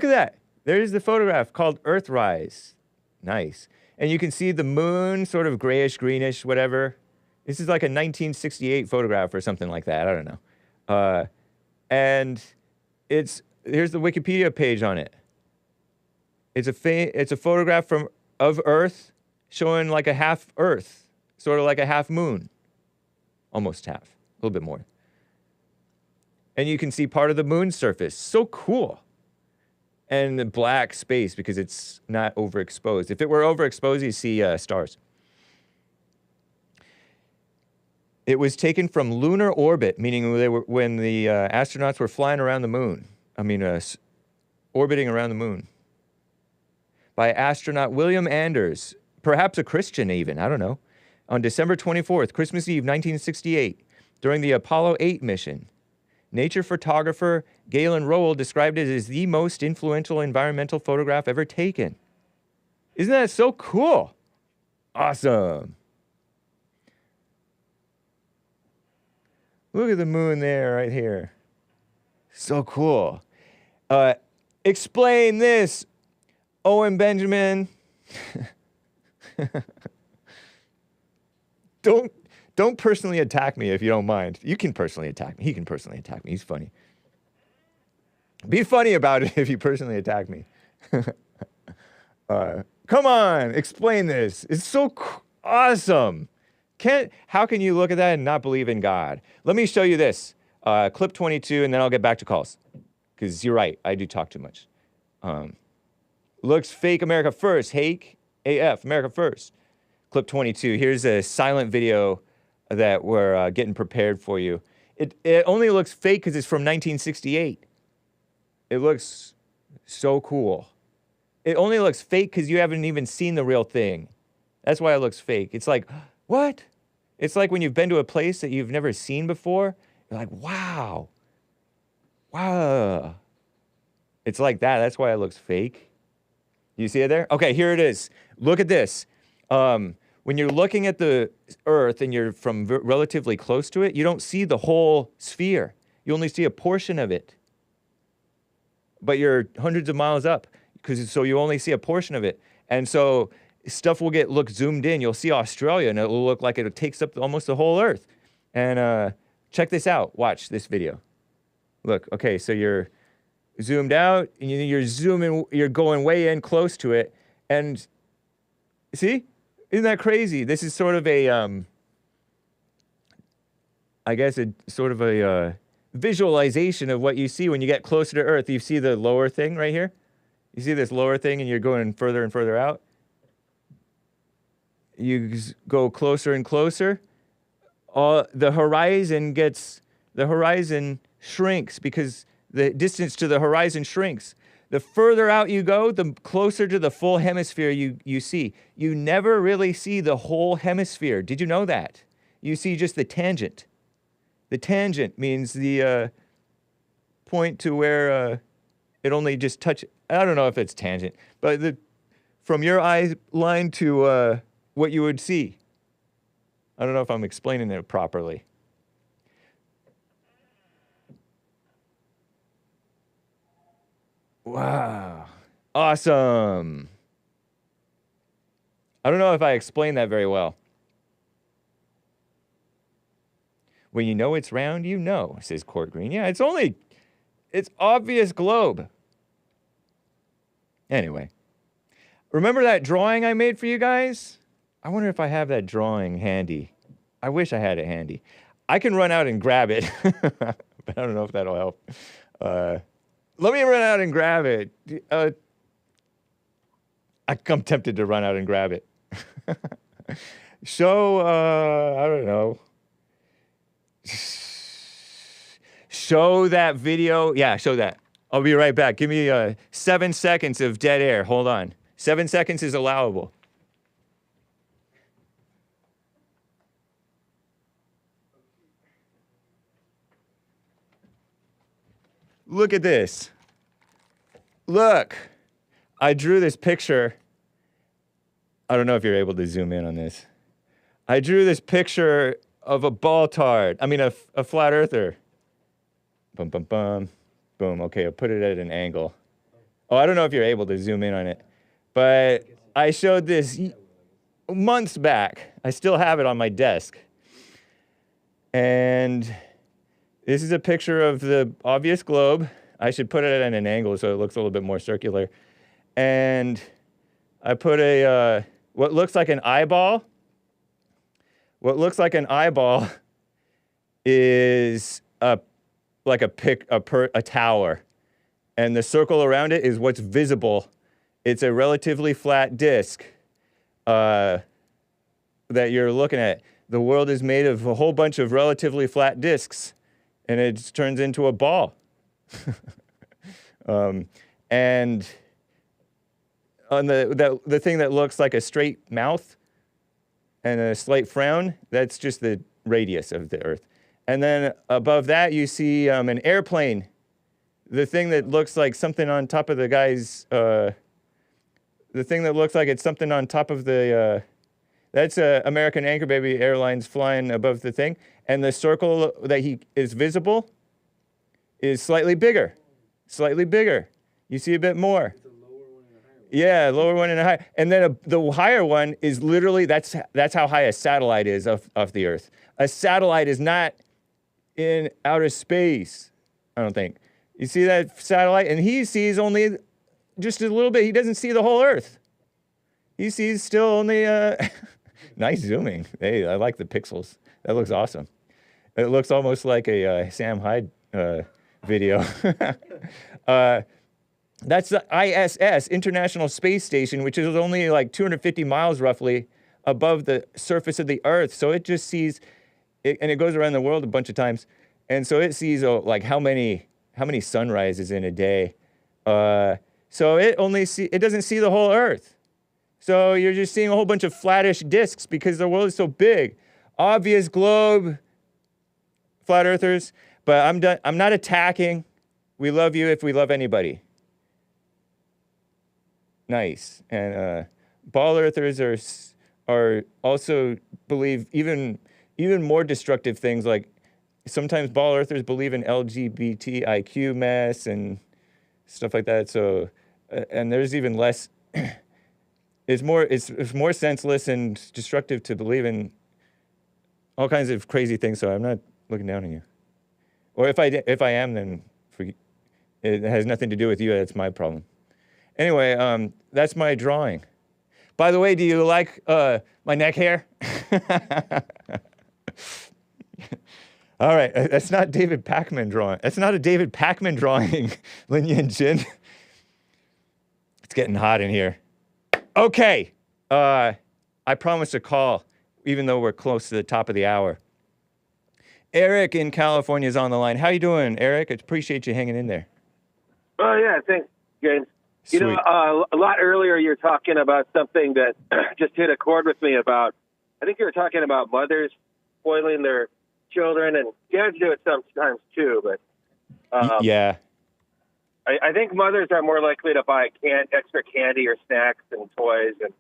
that. There's the photograph called Earthrise. Nice. And you can see the moon, sort of grayish, greenish, whatever. This is like a 1968 photograph or something like that. I don't know. And here's the Wikipedia page on it. It's a photograph of Earth showing like a half Earth, sort of like a half moon. Almost half, a little bit more. And you can see part of the moon's surface. So cool. And the black space because it's not overexposed. If it were overexposed, you see stars. It was taken from lunar orbit, meaning when the astronauts were flying around the moon. Orbiting around the moon. By astronaut William Anders, perhaps a Christian even, I don't know, on December 24th, Christmas Eve, 1968, during the Apollo 8 mission. Nature photographer Galen Rowell described it as the most influential environmental photograph ever taken. Isn't that so cool? Awesome. Look at the moon there, right here. So cool. Explain this, Owen Benjamin. Don't personally attack me if you don't mind. You can personally attack me. He can personally attack me. He's funny. Be funny about it if you personally attack me. Come on, explain this. It's so awesome. How can you look at that and not believe in God? Let me show you this. Clip 22, and then I'll get back to calls. Because you're right, I do talk too much. Looks fake America first. Hake, AF, America first. Clip 22. Here's a silent video that we're getting prepared for you. It only looks fake because it's from 1968. It looks so cool. It only looks fake because you haven't even seen the real thing. That's why it looks fake. It's like, what? It's like when you've been to a place that you've never seen before. You're like, wow. Wow. It's like that. That's why it looks fake. You see it there? Okay, here it is. Look at this. When you're looking at the Earth and you're from relatively close to it, you don't see the whole sphere. You only see a portion of it. But you're hundreds of miles up, so you only see a portion of it. And so stuff will look zoomed in. You'll see Australia, and it will look like it takes up almost the whole Earth. And check this out. Watch this video. Look, okay, so you're zoomed out, and you're zooming, you're going way in close to it, and see? Isn't that crazy? This is sort of a, I guess a sort of a visualization of what you see when you get closer to Earth. You see the lower thing right here? You see this lower thing and you're going further and further out? You go closer and closer. The horizon shrinks because the distance to the horizon shrinks. The further out you go, the closer to the full hemisphere you see. You never really see the whole hemisphere. Did you know that? You see just the tangent. The tangent means the point to where it only just touches. I don't know if it's tangent, but from your eye line to what you would see. I don't know if I'm explaining it properly. Wow. Awesome. I don't know if I explained that very well. When you know it's round, you know, says Court Green. Yeah, it's obvious globe. Anyway. Remember that drawing I made for you guys? I wonder if I have that drawing handy. I wish I had it handy. I can run out and grab it, but I don't know if that'll help. Let me run out and grab it. I'm tempted to run out and grab it. Show, I don't know. Show that video. Yeah, show that. I'll be right back. Give me 7 seconds of dead air. Hold on. 7 seconds is allowable. Look at this. Look. I drew this picture. I don't know if you're able to zoom in on this. I drew this picture of a ball-tard. I mean, a flat earther. Bum, bum, bum. Boom. Okay, I'll put it at an angle. Oh, I don't know if you're able to zoom in on it. But I showed this months back. I still have it on my desk. And this is a picture of the obvious globe. I should put it at an angle so it looks a little bit more circular. And I put a, what looks like an eyeball. What looks like an eyeball is a tower. And the circle around it is what's visible. It's a relatively flat disk that you're looking at. The world is made of a whole bunch of relatively flat disks, and it turns into a ball. And on the thing that looks like a straight mouth and a slight frown, that's just the radius of the Earth. And then above that, you see an airplane. The thing that looks like something on top of the guy's, the thing that looks like it's something on top of the, that's American Anchor Baby Airlines flying above the thing. And the circle that is visible is slightly bigger. Slightly bigger. You see a bit more. Yeah, lower one and a higher. And then the higher one is literally, that's how high a satellite is of the Earth. A satellite is not in outer space, I don't think. You see that satellite? And he sees only just a little bit. He doesn't see the whole Earth. He sees still only, nice zooming. Hey, I like the pixels. That looks awesome. It looks almost like a Sam Hyde video. That's the ISS, International Space Station, which is only like 250 miles roughly above the surface of the Earth. So it just sees, and it goes around the world a bunch of times. And so it sees like how many sunrises in a day. So it doesn't see the whole Earth. So you're just seeing a whole bunch of flattish disks because the world is so big. Obvious globe, flat earthers. But I'm done. I'm not attacking. We love you if we love anybody. Nice. And ball earthers are also believe even more destructive things, like sometimes ball earthers believe in LGBT IQ mess and stuff like that. So and there's even less. It's more senseless and destructive to believe in all kinds of crazy things. So I'm not looking down on you. Or if I am, then it has nothing to do with you. That's my problem. Anyway, that's my drawing. By the way, do you like my neck hair? All right, that's not David Pakman drawing. That's not a David Pakman drawing, Lin Yin Jin. It's getting hot in here. Okay, I promised a call, even though we're close to the top of the hour. Eric in California is on the line. How you doing, Eric? I appreciate you hanging in there. Oh, yeah, thanks, James. Sweet. You know, a lot earlier you're talking about something that just hit a chord with me about, I think you were talking about mothers spoiling their children, and dads do it sometimes too, but yeah. I think mothers are more likely to buy extra candy or snacks and toys and,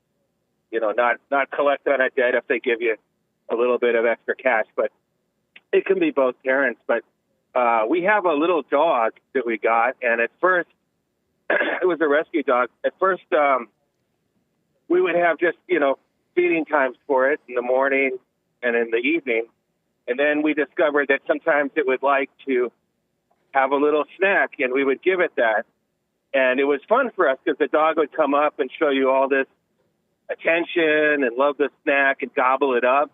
you know, not collect on a debt if they give you a little bit of extra cash, but it can be both parents. But we have a little dog that we got, and at first, it was a rescue dog. At first, we would have just, you know, feeding times for it in the morning and in the evening. And then we discovered that sometimes it would like to have a little snack, and we would give it that. And it was fun for us because the dog would come up and show you all this attention and love the snack and gobble it up.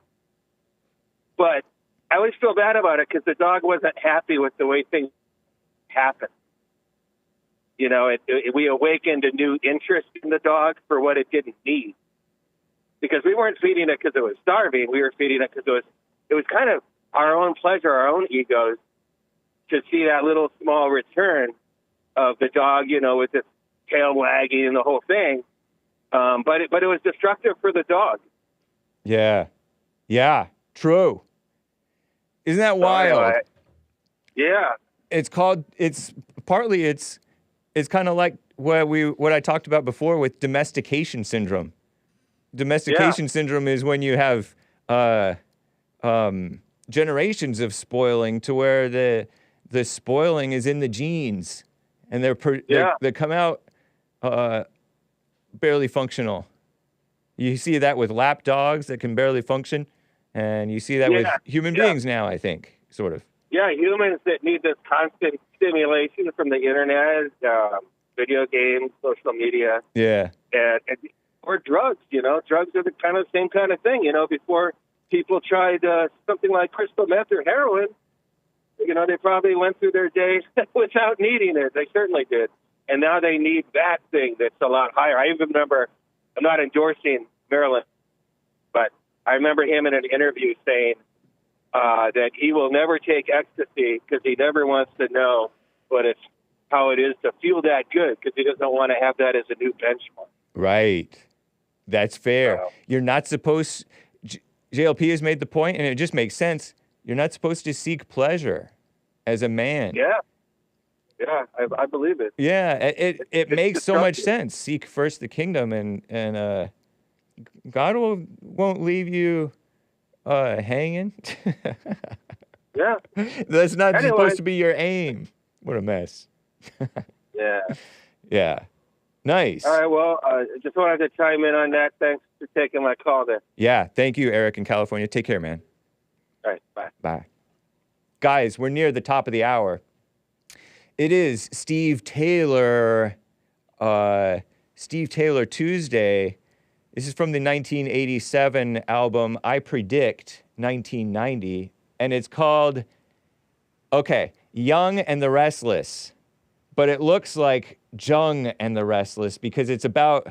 But I always feel bad about it because the dog wasn't happy with the way things happened. You know, we awakened a new interest in the dog for what it didn't need. Because we weren't feeding it because it was starving. We were feeding it because it was kind of our own pleasure, our own egos, to see that little small return of the dog, you know, with its tail wagging and the whole thing. But it was destructive for the dog. Yeah. Yeah. True. Isn't that wild? Yeah. It's kind of like what I talked about before with domestication syndrome. Domestication syndrome is when you have generations of spoiling to where the spoiling is in the genes, and they come out barely functional. You see that with lap dogs that can barely function, and you see that with human beings now, I think, sort of. Yeah, humans that need this constant stimulation from the internet, video games, social media. Yeah. Or drugs, you know. Drugs are the same kind of thing, you know. Before people tried something like crystal meth or heroin, you know, they probably went through their days without needing it. They certainly did. And now they need that thing that's a lot higher. I even remember, I'm not endorsing Maryland, but I remember him in an interview saying that he will never take ecstasy because he never wants to know how it is to feel that good, because he doesn't want to have that as a new benchmark. Right. That's fair. You're not supposed... JLP has made the point, and it just makes sense. You're not supposed to seek pleasure as a man. Yeah. Yeah, I believe it. Yeah, it makes so much sense. Seek first the kingdom, and God won't leave you hanging. Yeah. That's not supposed to be your aim. What a mess. Yeah. Yeah. Nice. All right, well, I just wanted to chime in on that. Thanks for taking my call there. Yeah, thank you, Eric in California. Take care, man. All right, bye. Bye. Guys, we're near the top of the hour. It is Steve Taylor Tuesday. This is from the 1987 album I Predict 1990, and it's called, Jung and the Restless. But it looks like Jung and the Restless because it's about,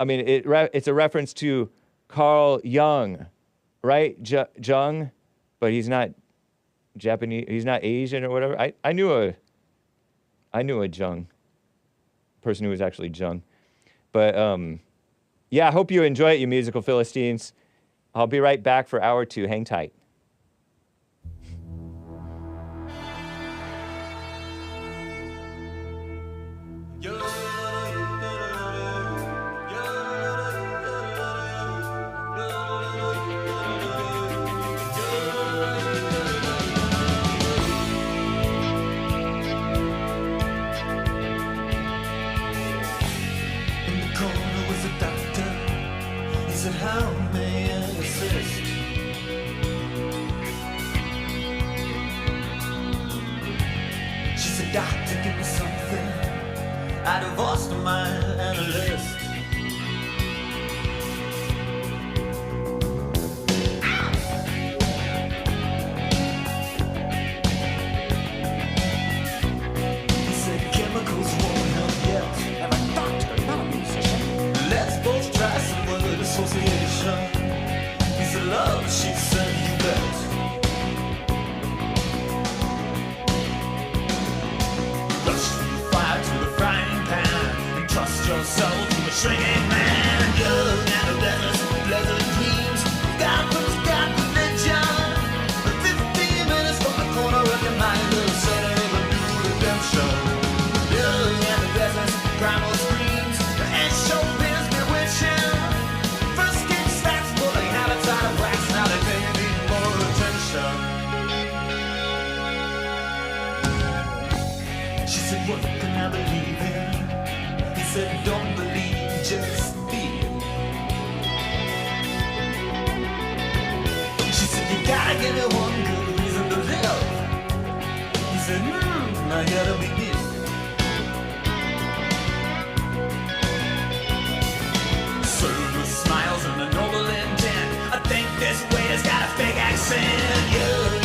it's a reference to Carl Jung, right? Jung, but he's not Japanese, he's not Asian or whatever. I knew a Jung, person who was actually Jung. But I hope you enjoy it, you musical Philistines. I'll be right back for hour 2. Hang tight. Smiles and a noble intent. I think this waiter's got a fake accent. You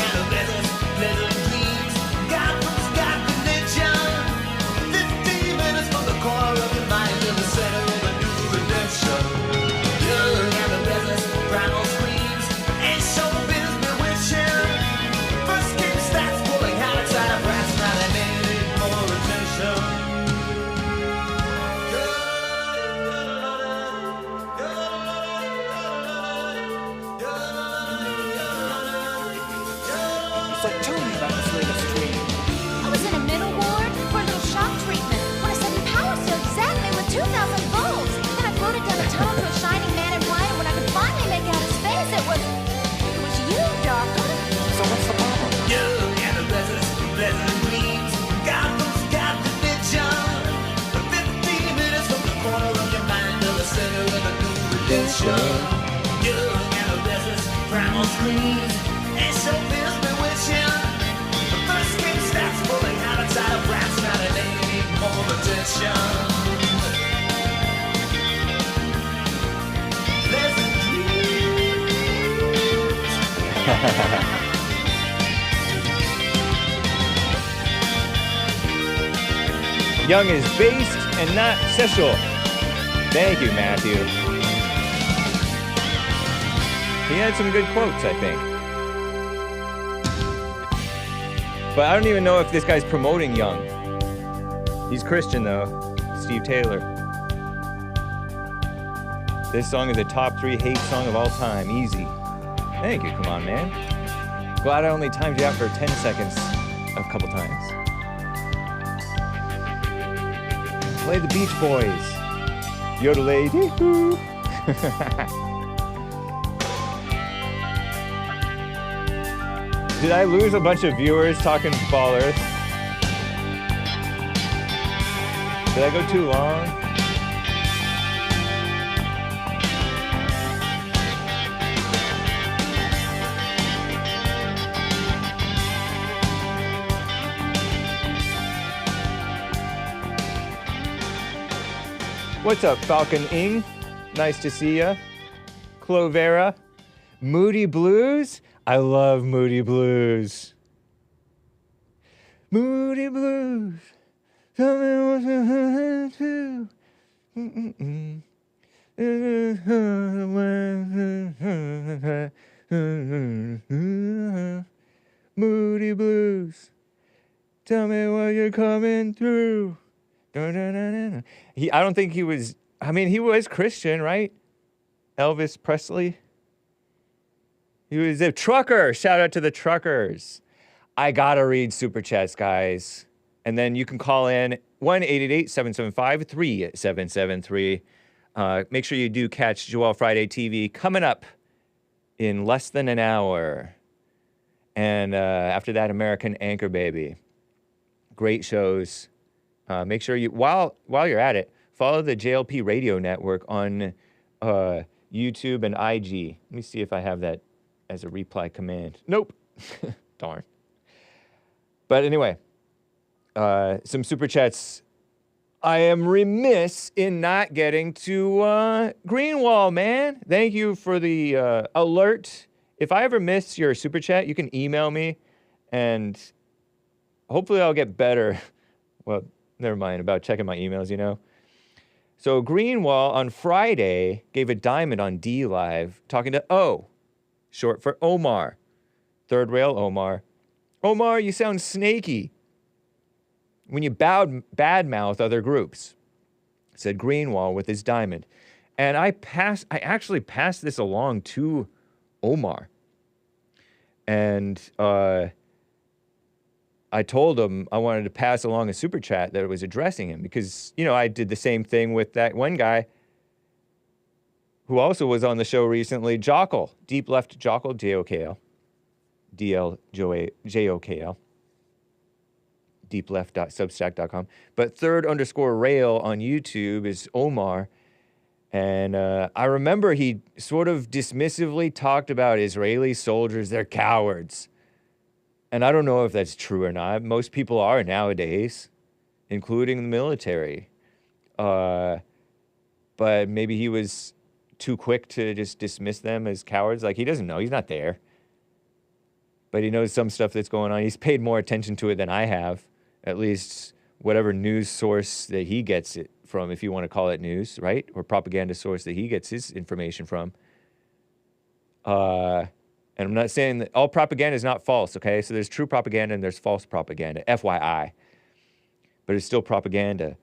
redemption. Young and restless, primal screams, and so feels bewitching. The first game starts pulling out inside of rats, now they need more attention. Pleasant dreams. Jung is based and not sexual. Thank you, Matthew. He had some good quotes, I think. But I don't even know if this guy's promoting Jung. He's Christian, though. Steve Taylor. This song is a top 3 hate song of all time. Easy. Thank you. Come on, man. Glad I only timed you out for 10 seconds a couple times. Play the Beach Boys. Yodelay-dee-hoo. Did I lose a bunch of viewers talking Ball Earth? Did I go too long? What's up, Falcon Ing? Nice to see ya. Clovera. Moody Blues? I love Moody Blues. Moody Blues. Tell me what you want to do. Moody Blues. Tell me what you're coming through. I don't think he was, I mean, he was Christian, right? Elvis Presley. He was a trucker. Shout out to the truckers. I gotta read Super Chats, guys. And then you can call in 1-888-775-3773. Make sure you do catch Joel Friday TV coming up in less than an hour. And after that, American Anchor Baby. Great shows. Make sure you, while you're at it, follow the JLP Radio Network on YouTube and IG. Let me see if I have that as a reply command. Nope. Darn. But anyway, some Super Chats. I am remiss in not getting to Greenwall, man. Thank you for the alert. If I ever miss your Super Chat, you can email me, and hopefully I'll get better. Well, never mind about checking my emails, you know. So Greenwall on Friday gave a diamond on D Live talking to O, short for Omar. Third rail Omar. Omar, you sound snaky when you badmouth other groups, said Greenwall with his diamond. And I actually passed this along to Omar. And I told him I wanted to pass along a super chat that was addressing him because, you know, I did the same thing with that one guy who also was on the show recently, Jockle, Deep Left Jockle, J-O-K-L, D-L-J-O-K-L, deepleft.substack.com. But third_rail on YouTube is Omar. And I remember he sort of dismissively talked about Israeli soldiers, they're cowards. And I don't know if that's true or not. Most people are nowadays, including the military. But maybe he was too quick to just dismiss them as cowards. Like, he doesn't know. He's not there. But he knows some stuff that's going on. He's paid more attention to it than I have. At least whatever news source that he gets it from, if you want to call it news, right? Or propaganda source that he gets his information from. And I'm not saying that all propaganda is not false, okay? So there's true propaganda and there's false propaganda, FYI. But it's still propaganda.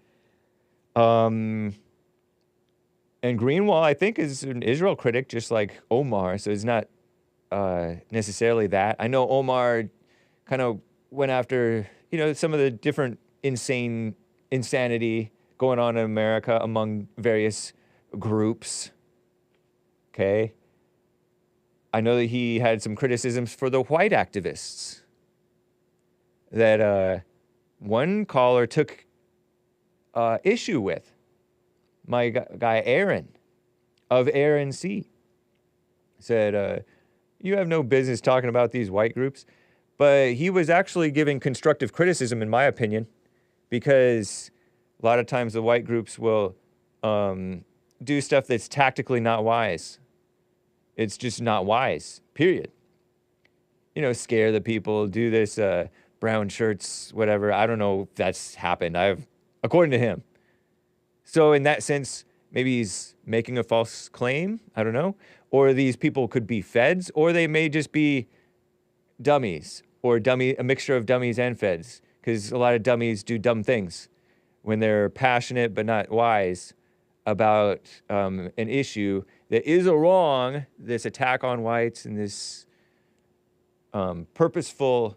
And Greenwall, I think, is an Israel critic, just like Omar, so it's not necessarily that. I know Omar kind of went after, you know, some of the different insanity going on in America among various groups, okay? I know that he had some criticisms for the white activists that one caller took issue with. My guy, Aaron. of air and sea. Said, you have no business talking about these white groups. But he was actually giving constructive criticism, in my opinion, because a lot of times the white groups will do stuff that's tactically not wise. It's just not wise, period. You know, scare the people, do this, brown shirts, whatever. I don't know if that's happened. According to him. So in that sense, maybe he's making a false claim. I don't know. Or these people could be feds, or they may just be dummies, or a mixture of dummies and feds. Because a lot of dummies do dumb things when they're passionate but not wise about an issue that is a wrong, this attack on whites and this purposeful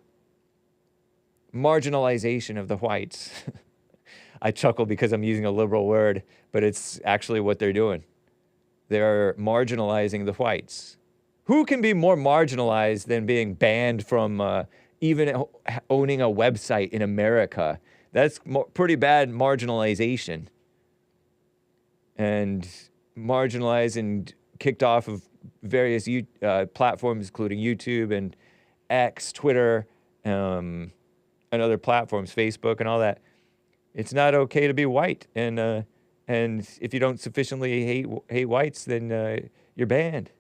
marginalization of the whites. I chuckle because I'm using a liberal word, but it's actually what they're doing. They're marginalizing the whites. Who can be more marginalized than being banned from even owning a website in America? That's pretty bad marginalization. And marginalized and kicked off of various platforms, including YouTube and X, Twitter, and other platforms, Facebook and all that. It's not okay to be white. And if you don't sufficiently hate whites, then you're banned.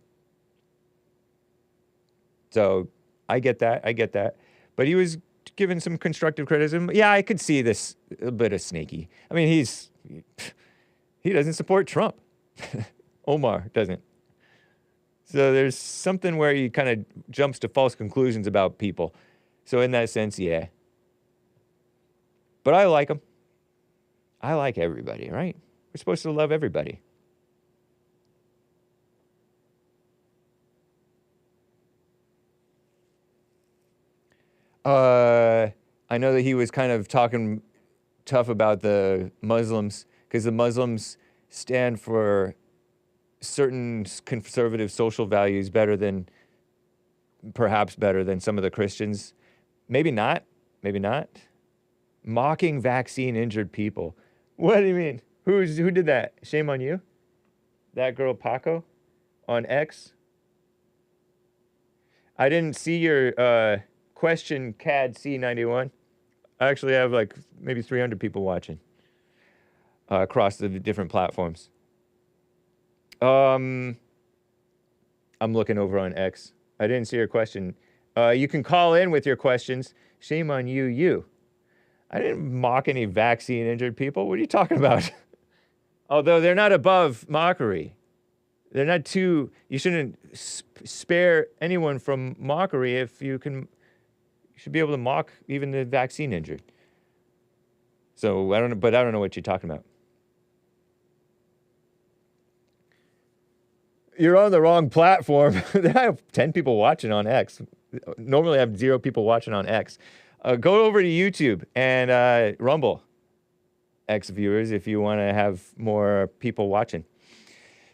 So I get that. But he was given some constructive criticism. Yeah, I could see this a bit of snaky. I mean, he doesn't support Trump. Omar doesn't. So there's something where he kind of jumps to false conclusions about people. So in that sense, yeah. But I like him. I like everybody, right? We're supposed to love everybody. I know that he was kind of talking tough about the Muslims because the Muslims stand for certain conservative social values perhaps better than some of the Christians. Maybe not. Mocking vaccine-injured people. What do you mean? Who did that? Shame on you? That girl Paco on X? I didn't see your question, CAD C91. I actually have like maybe 300 people watching across the different platforms. I'm looking over on X. I didn't see your question. You can call in with your questions. Shame on you. I didn't mock any vaccine-injured people. What are you talking about? Although they're not above mockery. They're not too... You shouldn't spare anyone from mockery if you can... You should be able to mock even the vaccine-injured. So, I don't know what you're talking about. You're on the wrong platform. I have 10 people watching on X. Normally I have 0 people watching on X. Go over to YouTube and Rumble, X viewers, if you want to have more people watching.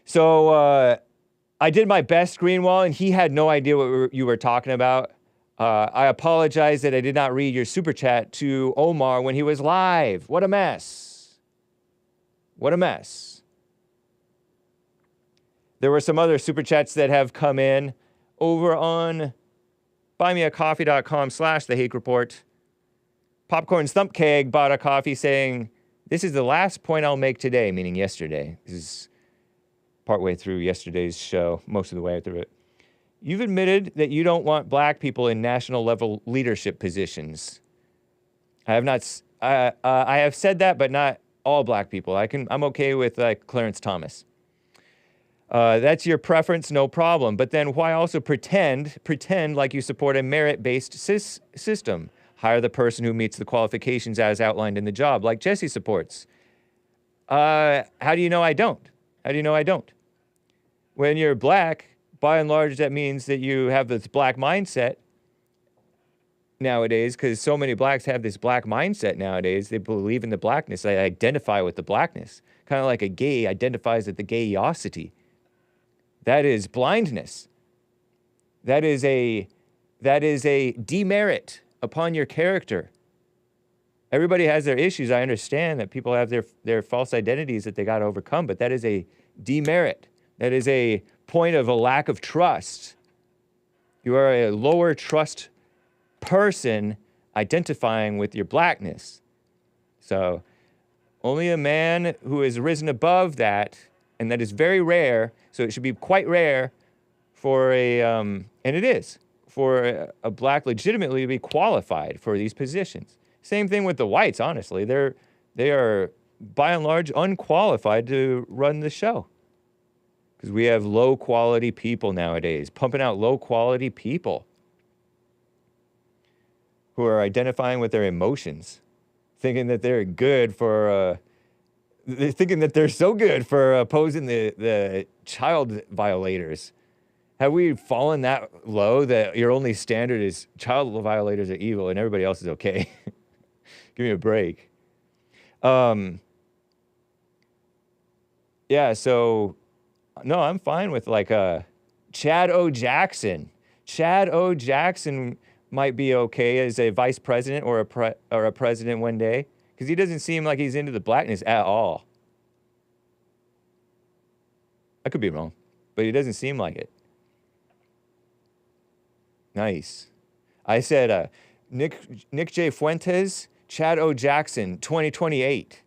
So I did my best, Greenwall, and he had no idea what you were talking about. I apologize that I did not read your super chat to Omar when he was live. What a mess. There were some other super chats that have come in over on buymeacoffee.com/The Hake Report. Popcorn's Thump Keg bought a coffee saying, "This is the last point I'll make today," meaning yesterday. This is partway through yesterday's show, most of the way through it. You've admitted that you don't want black people in national level leadership positions. I have said that, but not all black people. I'm okay with Clarence Thomas. That's your preference, no problem. But then why also pretend like you support a merit-based system? Hire the person who meets the qualifications as outlined in the job, like Jesse supports. How do you know I don't? When you're black, by and large, that means that you have this black mindset nowadays, because so many blacks have this black mindset nowadays. They believe in the blackness. They identify with the blackness. Kind of like a gay identifies with the gayosity. That is blindness. That is a demerit upon your character. Everybody has their issues. I understand that people have their false identities that they got to overcome, but that is a demerit. That is a point of a lack of trust. You are a lower trust person identifying with your blackness. So only a man who has risen above that, and that is very rare, so it should be quite rare for and it is, for a black legitimately to be qualified for these positions. Same thing with the whites, honestly. They are, by and large, unqualified to run the show. Because we have low-quality people nowadays, pumping out low-quality people who are identifying with their emotions, thinking that they're good for, they're thinking that they're so good for opposing the child violators. Have we fallen that low that your only standard is child violators are evil and everybody else is okay? Give me a break. Yeah, so, no, I'm fine with like Chad O. Jackson. Chad O. Jackson might be okay as a vice president or a president one day, because he doesn't seem like he's into the blackness at all. I could be wrong, but he doesn't seem like it. Nice. I said Nick J. Fuentes, Chad O. Jackson, 2028.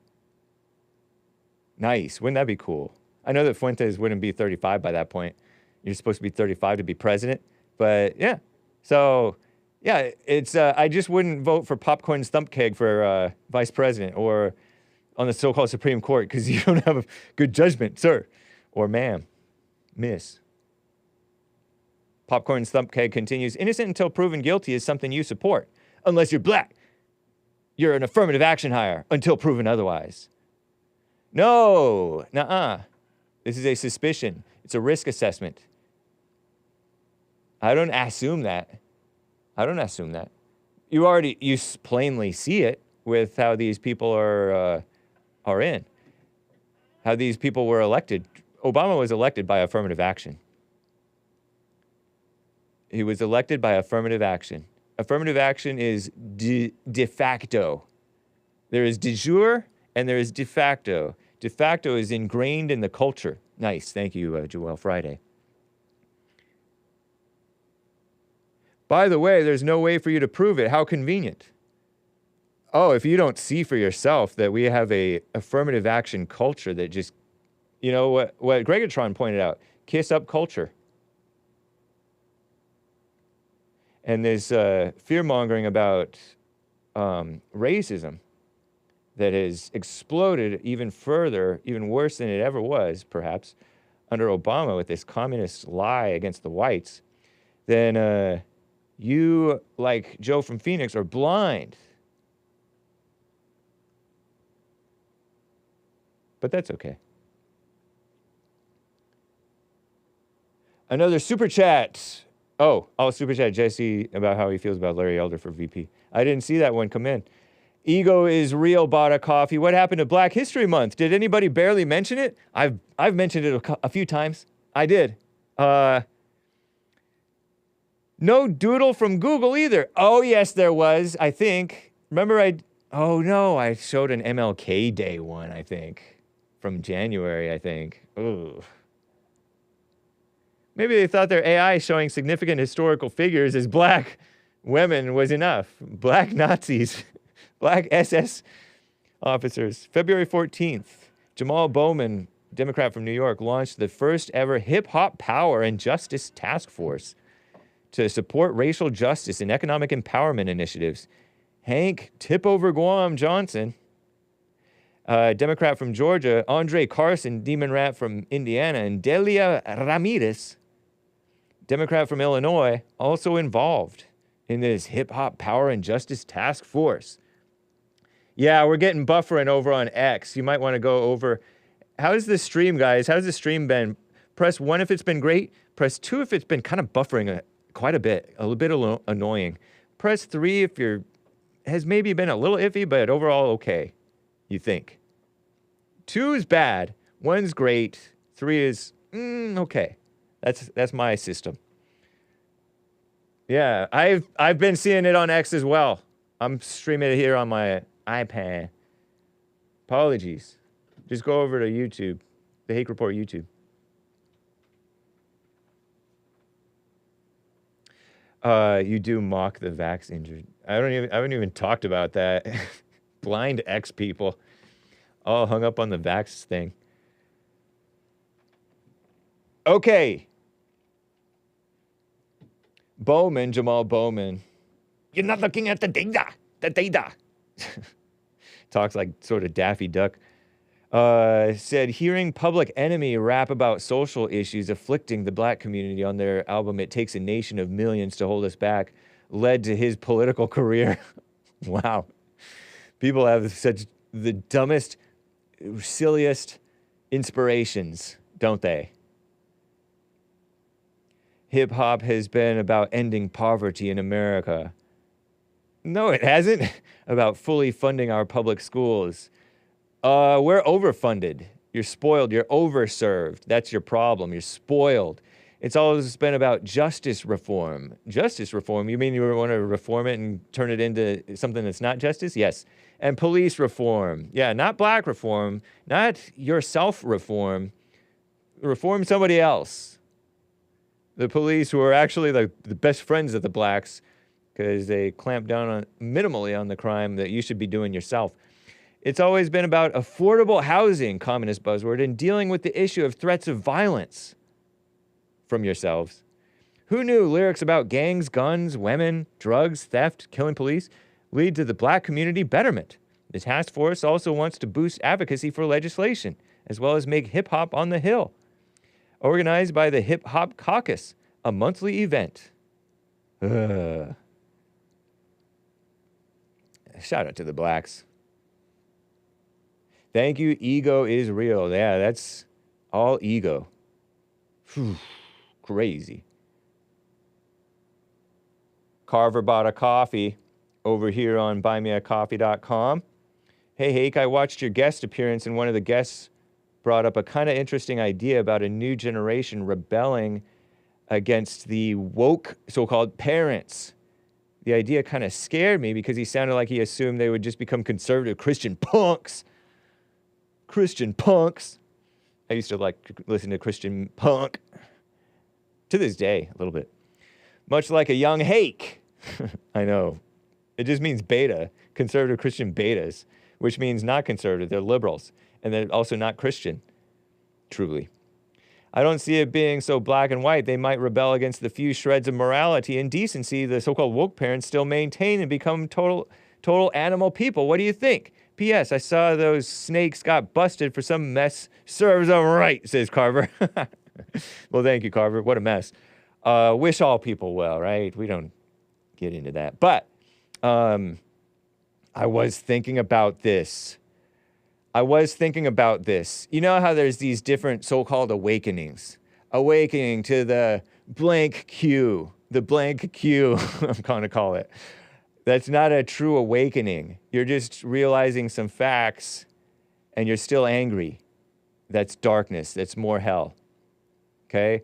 Nice. Wouldn't that be cool? I know that Fuentes wouldn't be 35 by that point. You're supposed to be 35 to be president. But, yeah. So, yeah, it's I just wouldn't vote for Popcorn Stump Keg for vice president or on the so-called Supreme Court because you don't have a good judgment, sir. Or ma'am. Miss. Popcorn Stump Keg continues, innocent until proven guilty is something you support. Unless you're black. You're an affirmative action hire until proven otherwise. No. Nuh-uh. This is a suspicion. It's a risk assessment. I don't assume that. You plainly see it with how these people are in. How these people were elected. Obama was elected by affirmative action. He was elected by affirmative action. Affirmative action is de facto. There is de jure and there is de facto. De facto is ingrained in the culture. Nice. Thank you, Joel Friday. By the way, there's no way for you to prove it. How convenient. Oh, if you don't see for yourself that we have a affirmative action culture that just, you know, what GREGGATRON pointed out, kiss up culture. And there's fear-mongering about racism that has exploded even further, even worse than it ever was, perhaps, under Obama with this communist lie against the whites, then you, like Joe from Phoenix, are blind. But that's okay. Another super chat. Oh, I'll super chat Jesse about how he feels about Larry Elder for VP. I didn't see that one come in. Ego is real, bought a coffee. What happened to Black History Month? Did anybody barely mention it? I've mentioned it a few times. I did. No doodle from Google either. Oh, yes, there was, I think. Remember oh, no, I showed an MLK Day one, I think. From January, I think. Ooh. Maybe they thought their AI showing significant historical figures as black women was enough. Black Nazis. Black SS officers. February 14th, Jamaal Bowman, Democrat from New York, launched the first ever hip-hop power and justice task force to support racial justice and economic empowerment initiatives. Hank Tip Over Guam Johnson, Democrat from Georgia, Andre Carson, Demon Rat from Indiana, and Delia Ramirez, Democrat from Illinois, also involved in this hip-hop power and justice task force. Yeah, we're getting buffering over on X. You might want to go over. How's the stream, guys? How's the stream been? Press 1 if it's been great. Press 2 if it's been kind of buffering quite a little bit annoying. Press 3 if has maybe been a little iffy, but overall okay, you think. 2 is bad. 1's great. 3 is okay. That's my system. Yeah, I've been seeing it on X as well. I'm streaming it here on my iPad. Apologies. Just go over to YouTube, the Hake Report YouTube. You do mock the vax injured. I haven't even talked about that. Blind X people all hung up on the vax thing. Okay. Bowman, Jamaal Bowman. You're not looking at the data. The data. Talks like sort of Daffy Duck. Said hearing Public Enemy rap about social issues afflicting the black community on their album It Takes a Nation of Millions to Hold Us Back led to his political career. Wow. People have such the dumbest, silliest inspirations, don't they? Hip hop has been about ending poverty in America. No, it hasn't. About fully funding our public schools. We're overfunded. You're spoiled. You're overserved. That's your problem. You're spoiled. It's always been about justice reform. Justice reform? You mean you want to reform it and turn it into something that's not justice? Yes. And police reform. Yeah, not black reform. Not yourself reform. Reform somebody else. The police, who are actually the best friends of the blacks, because they clamp down minimally on the crime that you should be doing yourself. It's always been about affordable housing, communist buzzword, and dealing with the issue of threats of violence from yourselves. Who knew lyrics about gangs, guns, women, drugs, theft, killing police lead to the black community betterment? The task force also wants to boost advocacy for legislation, as well as make hip-hop on the Hill. Organized by the Hip Hop Caucus, a monthly event. Shout out to the blacks. Thank you, ego is real. Yeah, that's all ego. Whew, crazy. Carver bought a coffee over here on buymeacoffee.com. Hey, Hake, I watched your guest appearance, and one of the guests brought up a kind of interesting idea about a new generation rebelling against the woke so-called parents. The idea kind of scared me because he sounded like he assumed they would just become conservative Christian punks. Christian punks. I used to like to listen to Christian punk. To this day, a little bit. Much like a young hake. I know. It just means beta. Conservative Christian betas. Which means not conservative. They're liberals. And they're also not Christian. Truly. I don't see it being so black and white. They might rebel against the few shreds of morality and decency the so-called woke parents still maintain and become total animal people. What do you think? P.S. I saw those snakes got busted for some mess. Serves them right, says Carver. Well, thank you, Carver. What a mess. Wish all people well, right? We don't get into that. But I was thinking about this. You know how there's these different so-called awakenings? Awakening to the blank Q. The blank Q, I'm going to call it. That's not a true awakening. You're just realizing some facts, and you're still angry. That's darkness. That's more hell. Okay?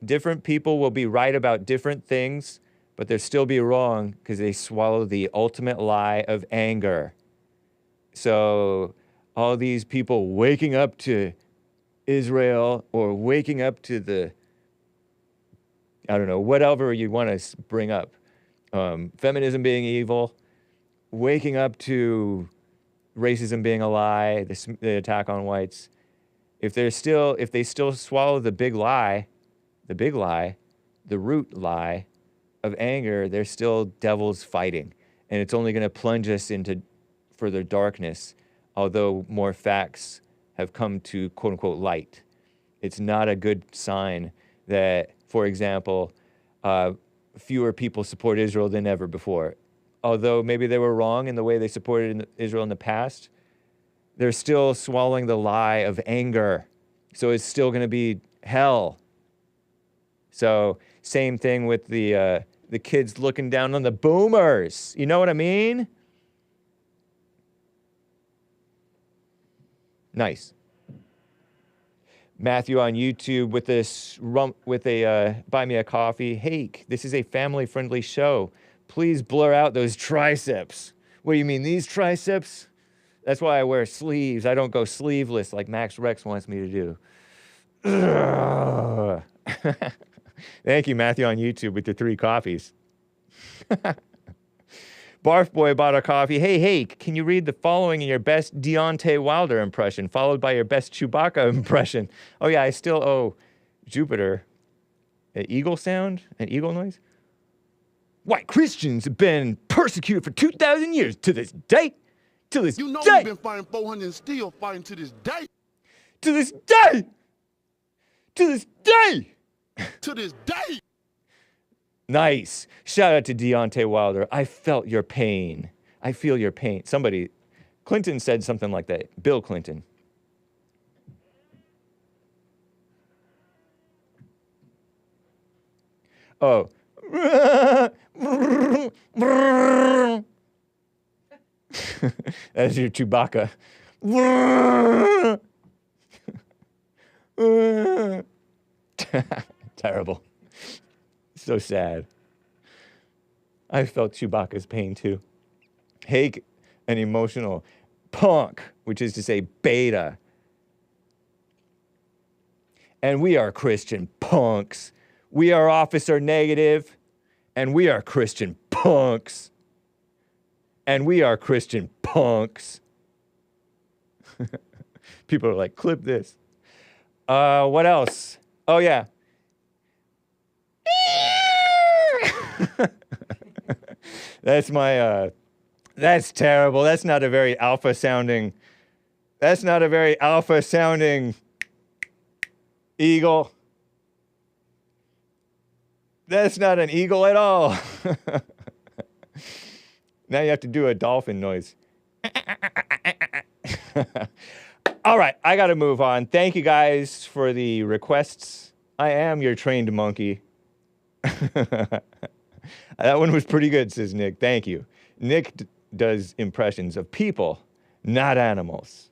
Different people will be right about different things, but they'll still be wrong because they swallow the ultimate lie of anger. So all these people waking up to Israel or waking up to the, I don't know, whatever you want to bring up. Feminism being evil, waking up to racism being a lie, the attack on whites. If they still swallow the big lie, the root lie of anger, they're still devils fighting. And it's only going to plunge us into further darkness, although more facts have come to quote-unquote light. It's not a good sign that, for example, fewer people support Israel than ever before. Although maybe they were wrong in the way they supported Israel in the past, they're still swallowing the lie of anger. So it's still going to be hell. So same thing with the kids looking down on the boomers. You know what I mean? Nice. Matthew on YouTube with a buy me a coffee. Hey, this is a family-friendly show. Please blur out those triceps. What do you mean, these triceps? That's why I wear sleeves. I don't go sleeveless like Max Rex wants me to do. Thank you, Matthew, on YouTube with the 3 coffees. Barf Boy bought a coffee. Hey, Hake, can you read the following in your best Deontay Wilder impression, followed by your best Chewbacca impression? Oh, yeah, I still owe Jupiter an eagle sound, an eagle noise. White Christians have been persecuted for 2,000 years to this day. To this day. You know we've been fighting 400 and still fighting to this day. To this day. To this day. To this day. Nice. Shout out to Deontay Wilder. I felt your pain. I feel your pain. Somebody, Clinton said something like that. Bill Clinton. Oh. That's your Chewbacca. Terrible. So sad. I felt Chewbacca's pain too. Hake, an emotional punk, which is to say beta. And we are Christian punks. We are officer negative, and we are Christian punks. And we are Christian punks. People are like, clip this. What else? Oh, yeah. That's my, that's terrible. That's not a very alpha sounding eagle. That's not an eagle at all. Now you have to do a dolphin noise. All right, I got to move on. Thank you guys for the requests. I am your trained monkey. That one was pretty good, says Nick. Thank you. Nick does impressions of people, not animals.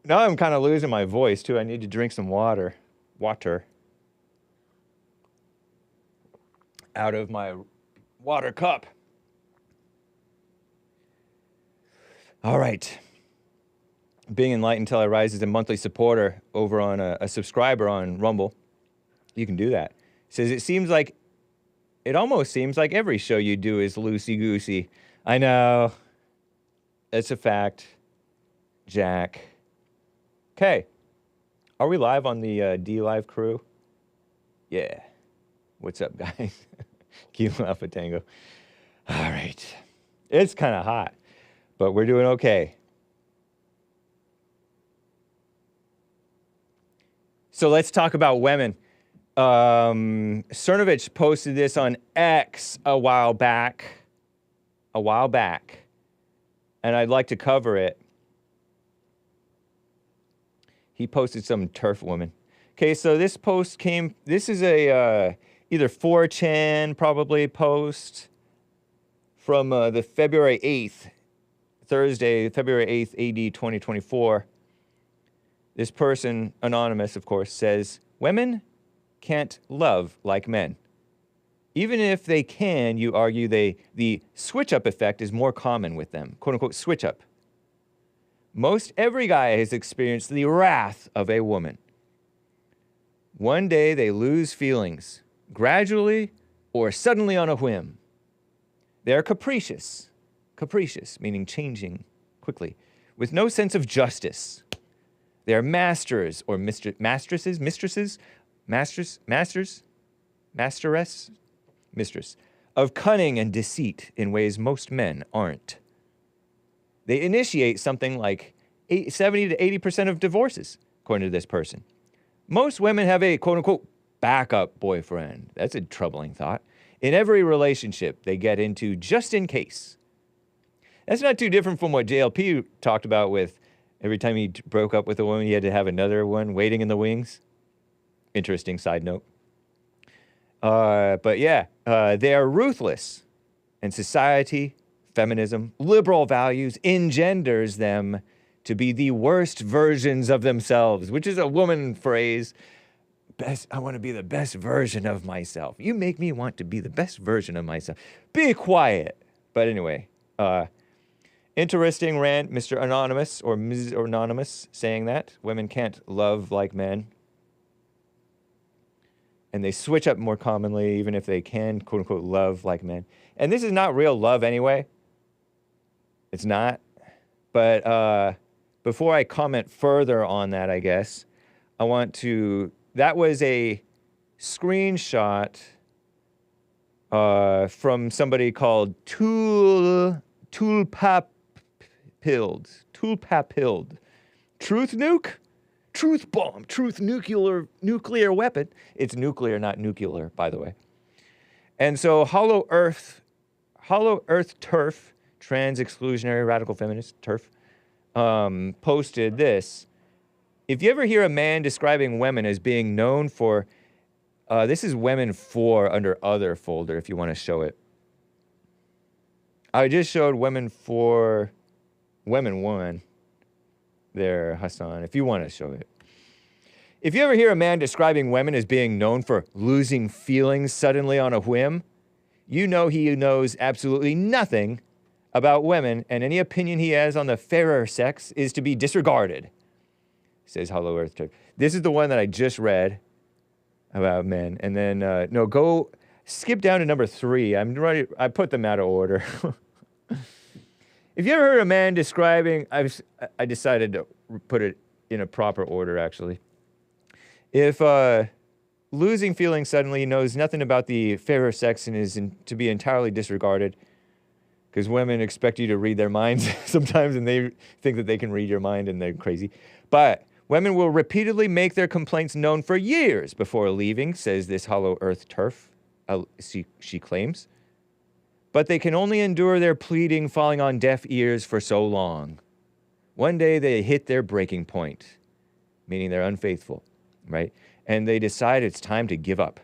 Now I'm kind of losing my voice, too. I need to drink some water. Out of my water cup. All right. Being Enlightened Till I Rise is a monthly supporter over on a subscriber on Rumble. You can do that. Says it almost seems like every show you do is loosey-goosey. I know. It's a fact. Jack. Okay. Are we live on the D-Live crew? Yeah. What's up, guys? Kilo Alpha Tango. All right. It's kind of hot, but we're doing okay. So let's talk about women. Cernovich posted this on X a while back, and I'd like to cover it. He posted some TERF woman. Okay, so this post this is a either 4chan probably post from the February 8th, Thursday, February 8th, AD 2024. This person, anonymous of course, says, women can't love like men. Even if they can, you argue the switch-up effect is more common with them. Quote-unquote switch-up. Most every guy has experienced the wrath of a woman. One day they lose feelings, gradually or suddenly on a whim. They are capricious, meaning changing quickly, with no sense of justice. They are masters or mistress, of cunning and deceit in ways most men aren't. They initiate something like 70 to 80% of divorces, according to this person. Most women have a quote-unquote backup boyfriend. That's a troubling thought. In every relationship they get into just in case. That's not too different from what JLP talked about with every time he broke up with a woman, he had to have another one waiting in the wings. Interesting side note. But yeah, they are ruthless. And society, feminism, liberal values engenders them to be the worst versions of themselves, which is a woman phrase. I want to be the best version of myself. You make me want to be the best version of myself. Be quiet. But anyway, interesting rant, Mr. Anonymous or Ms. Anonymous saying that women can't love like men. and they switch up more commonly, even if they can, quote unquote, love like men. And this is not real love anyway. It's not. But before I comment further on that, I guess, I want to, that was a screenshot from somebody called Tulpapild. Truth nuke? Truth bomb. Truth nuclear weapon. It's nuclear, not nuclear, by the way. And so Hollow Earth TERF, trans exclusionary radical feminist TERF, posted this. If you ever hear a man describing women as being known for, this is women 4 under other folder if you want to show it. I just showed women 4, women 1 there, Hassan, if you want to show it. If you ever hear a man describing women as being known for losing feelings suddenly on a whim, you know he knows absolutely nothing about women, and any opinion he has on the fairer sex is to be disregarded, says Hollow Earth TERF. This is the one that I just read about men. And then, no, go skip down to number 3. I put them out of order. If you ever heard a man describing, I decided to put it in a proper order, actually. If losing feelings suddenly knows nothing about the fairer sex and is to be entirely disregarded, because women expect you to read their minds sometimes, and they think that they can read your mind, and they're crazy. But women will repeatedly make their complaints known for years before leaving, says this Hollow Earth TERF, she claims. But they can only endure their pleading falling on deaf ears for so long. One day they hit their breaking point, meaning they're unfaithful, right? And they decide it's time to give up.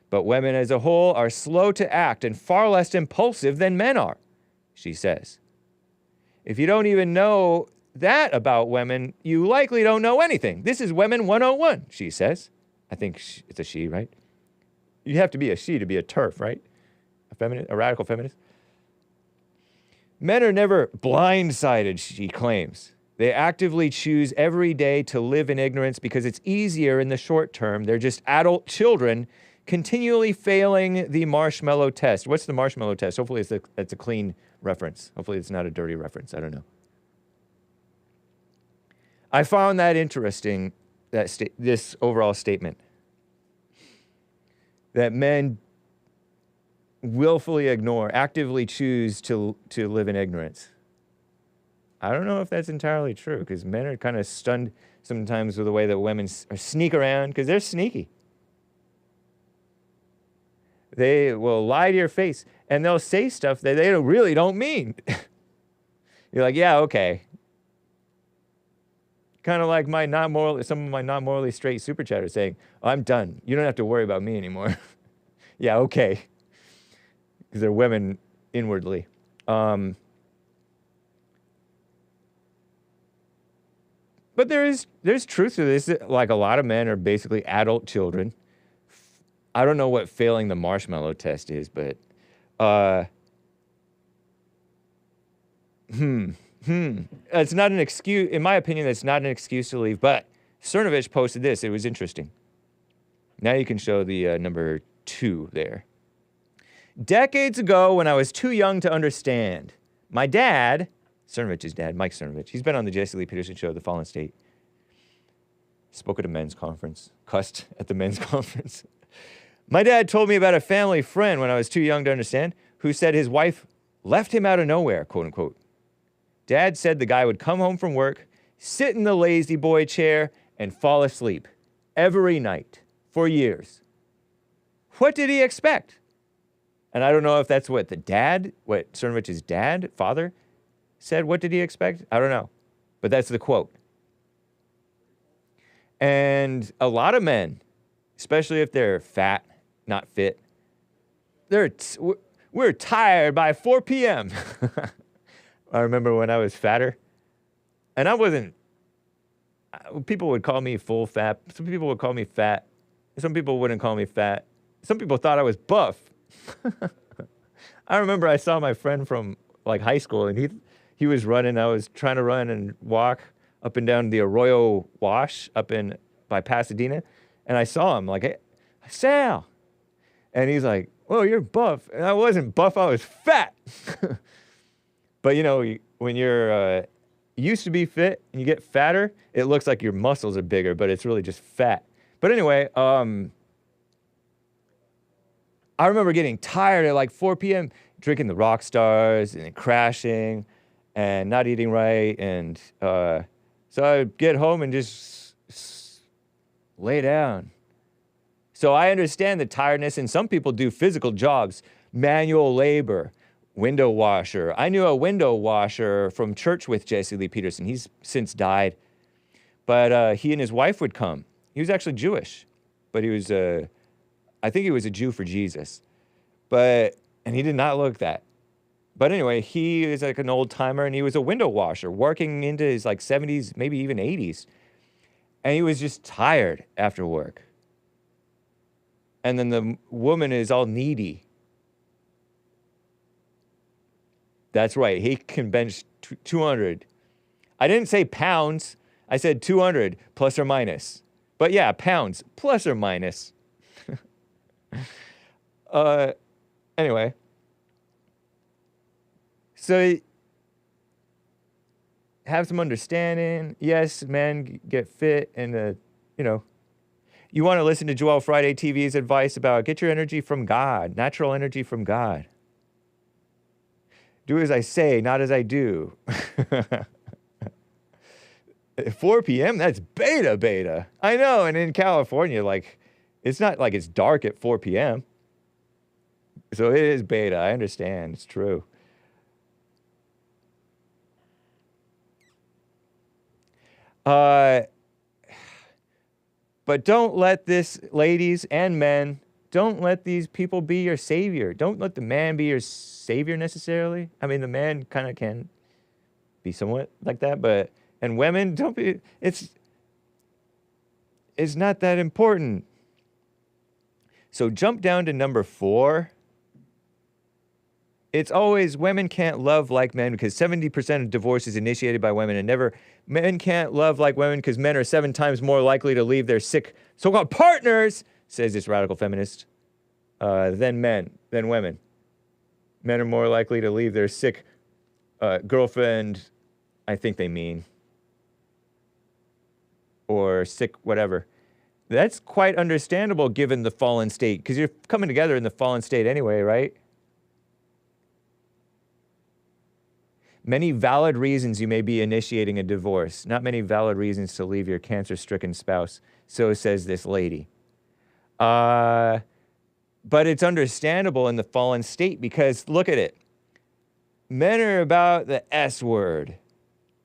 But women as a whole are slow to act and far less impulsive than men are, she says. If you don't even know that about women, you likely don't know anything. This is Women 101, she says. I think it's a she, right? You have to be a she to be a TERF, right? A radical feminist. Men are never blindsided, she claims. They actively choose every day to live in ignorance because it's easier in the short term. They're just adult children continually failing the marshmallow test. What's the marshmallow test? Hopefully it's a clean reference. Hopefully it's not a dirty reference. I don't know. I found that interesting, this overall statement. That men willfully ignore, actively choose to live in ignorance. I don't know if that's entirely true, because men are kind of stunned sometimes with the way that women sneak around, because they're sneaky. They will lie to your face, and they'll say stuff that they really don't mean. You're like, yeah, okay. Kind of like some of my not morally straight super chatters saying, oh, I'm done. You don't have to worry about me anymore. Yeah, okay. Because they're women inwardly. But there's truth to this. Like, a lot of men are basically adult children. I don't know what failing the marshmallow test is, but it's not an excuse. In my opinion, it's not an excuse to leave. But Cernovich posted this. It was interesting. Now you can show the number 2 there. Decades ago, when I was too young to understand, my dad, Cernovich's dad, Mike Cernovich, he's been on the Jesse Lee Peterson show, The Fallen State. Spoke at a men's conference. Cussed at the men's conference. My dad told me about a family friend when I was too young to understand, who said his wife left him out of nowhere, quote unquote. Dad said the guy would come home from work, sit in the lazy boy chair, and fall asleep every night for years. What did he expect? And I don't know if that's what Cernovich's father said. What did he expect? I don't know. But that's the quote. And a lot of men, especially if they're fat, not fit, we're tired by 4 p.m. I remember when I was fatter, and I wasn't, people would call me full fat. Some people would call me fat. Some people wouldn't call me fat. Some people thought I was buff. I remember I saw my friend from like high school, and he was running. I was trying to run and walk up and down the Arroyo Wash by Pasadena, and I saw him. Like, I Sal. And he's like, oh, you're buff. And I wasn't buff, I was fat. But you know, when you're used to be fit and you get fatter, it looks like your muscles are bigger, but it's really just fat. But anyway, I remember getting tired at like 4 p.m., drinking the rock stars and crashing and not eating right. And so I'd get home and just lay down. So I understand the tiredness, and some people do physical jobs, manual labor, window washer. I knew a window washer from church with Jesse Lee Peterson. He's since died. But he and his wife would come. He was actually Jewish, but he was, I think he was a Jew for Jesus. And he did not look that. But anyway, he is like an old timer, and he was a window washer, working into his like 70s, maybe even 80s. And he was just tired after work. And then the woman is all needy. That's right. He can bench 200. I didn't say pounds. I said 200 plus or minus. But yeah, pounds plus or minus. Anyway. So have some understanding. Yes, men get fit and, you know, you want to listen to Joel Friday TV's advice about get your energy from God, natural energy from God. Do as I say, not as I do. 4 p.m., that's beta. I know, and in California, like, it's not like it's dark at 4 p.m. So it is beta, I understand, it's true. But don't let this, ladies and men, don't let these people be your savior. Don't let the man be your savior necessarily. I mean, the man kind of can be somewhat like that, but, and women, don't be, it's not that important. So jump down to number 4. It's always women can't love like men because 70% of divorce is initiated by women, and men can't love like women because men are 7 times more likely to leave their sick so-called partners, says this radical feminist, than women. Men are more likely to leave their sick girlfriend, I think they mean, or sick whatever. That's quite understandable given the fallen state, because you're coming together in the fallen state anyway, right? Many valid reasons you may be initiating a divorce. Not many valid reasons to leave your cancer-stricken spouse. So says this lady. But it's understandable in the fallen state because look at it. Men are about the S word.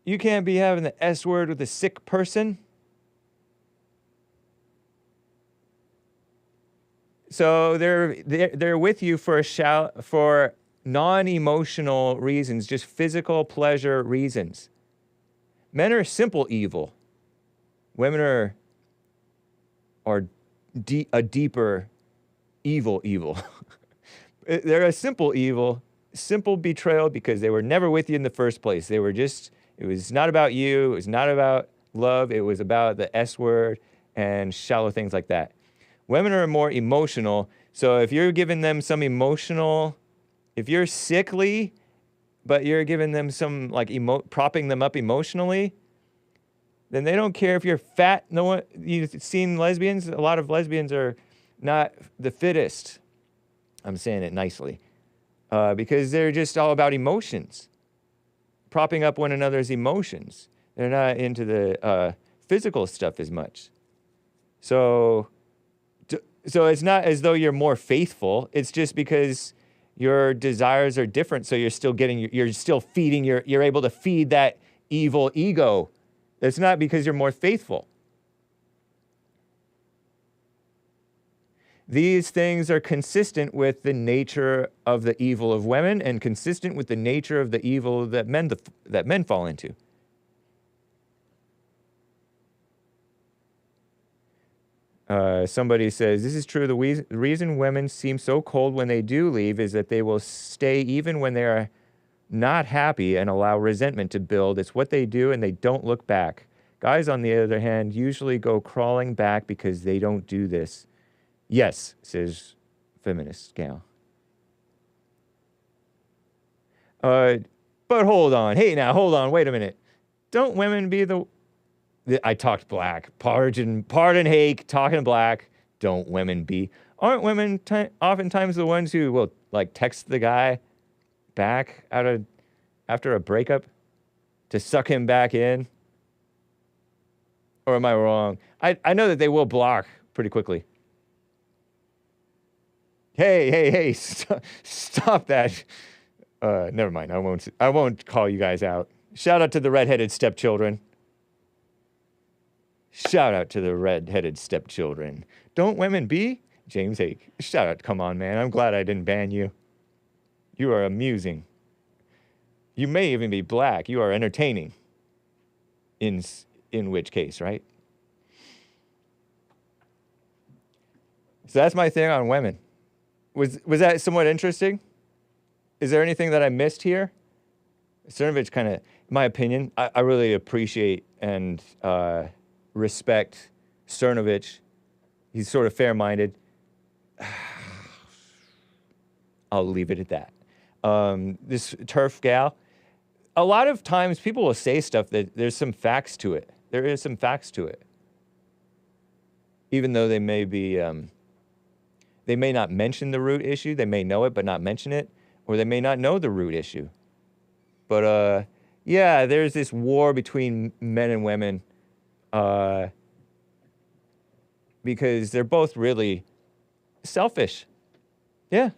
You can't be having the S word with a sick person. So they're with you for non-emotional reasons, just physical pleasure reasons. Men are simple evil. Women are a deeper evil. They're a simple evil, simple betrayal because they were never with you in the first place. It was not about you, it was not about love, it was about the S word and shallow things like that. Women are more emotional, so if you're giving them some emotional, if you're sickly, but you're giving them some, like, propping them up emotionally, then they don't care if you're fat. No one, you've seen lesbians? A lot of lesbians are not the fittest. I'm saying it nicely. Because they're just all about emotions. Propping up one another's emotions. They're not into the physical stuff as much. So it's not as though you're more faithful. It's just because your desires are different, so you're still feeding, you're able to feed that evil ego. It's not because you're more faithful. These things are consistent with the nature of the evil of women and consistent with the nature of the evil that men fall into. Somebody says, this is true. The reason women seem so cold when they do leave is that they will stay even when they are not happy and allow resentment to build. It's what they do and they don't look back. Guys, on the other hand, usually go crawling back because they don't do this. Yes, says feminist gal. But hold on. Hey, now, hold on. Wait a minute. Don't women be I talked black. Pardon Hake, talking black. Don't women be. Aren't women oftentimes the ones who will, like, text the guy back after a breakup to suck him back in? Or am I wrong? I know that they will block pretty quickly. Hey, stop that. Never mind. I won't call you guys out. Shout out to the redheaded stepchildren. Shout out to the redheaded stepchildren. Don't women be? James Hake. Shout out. Come on, man. I'm glad I didn't ban you. You are amusing. You may even be black. You are entertaining. In which case, right? So that's my thing on women. Was that somewhat interesting? Is there anything that I missed here? Cernovich kind of, in my opinion, I really appreciate and respect Cernovich. He's sort of fair-minded. I'll leave it at that. This TERF gal, a lot of times people will say stuff that there's some facts to it. There is some facts to it. Even though they may be, they may not mention the root issue. They may know it but not mention it. Or they may not know the root issue. But, yeah, there's this war between men and women because they're both really selfish. Yeah.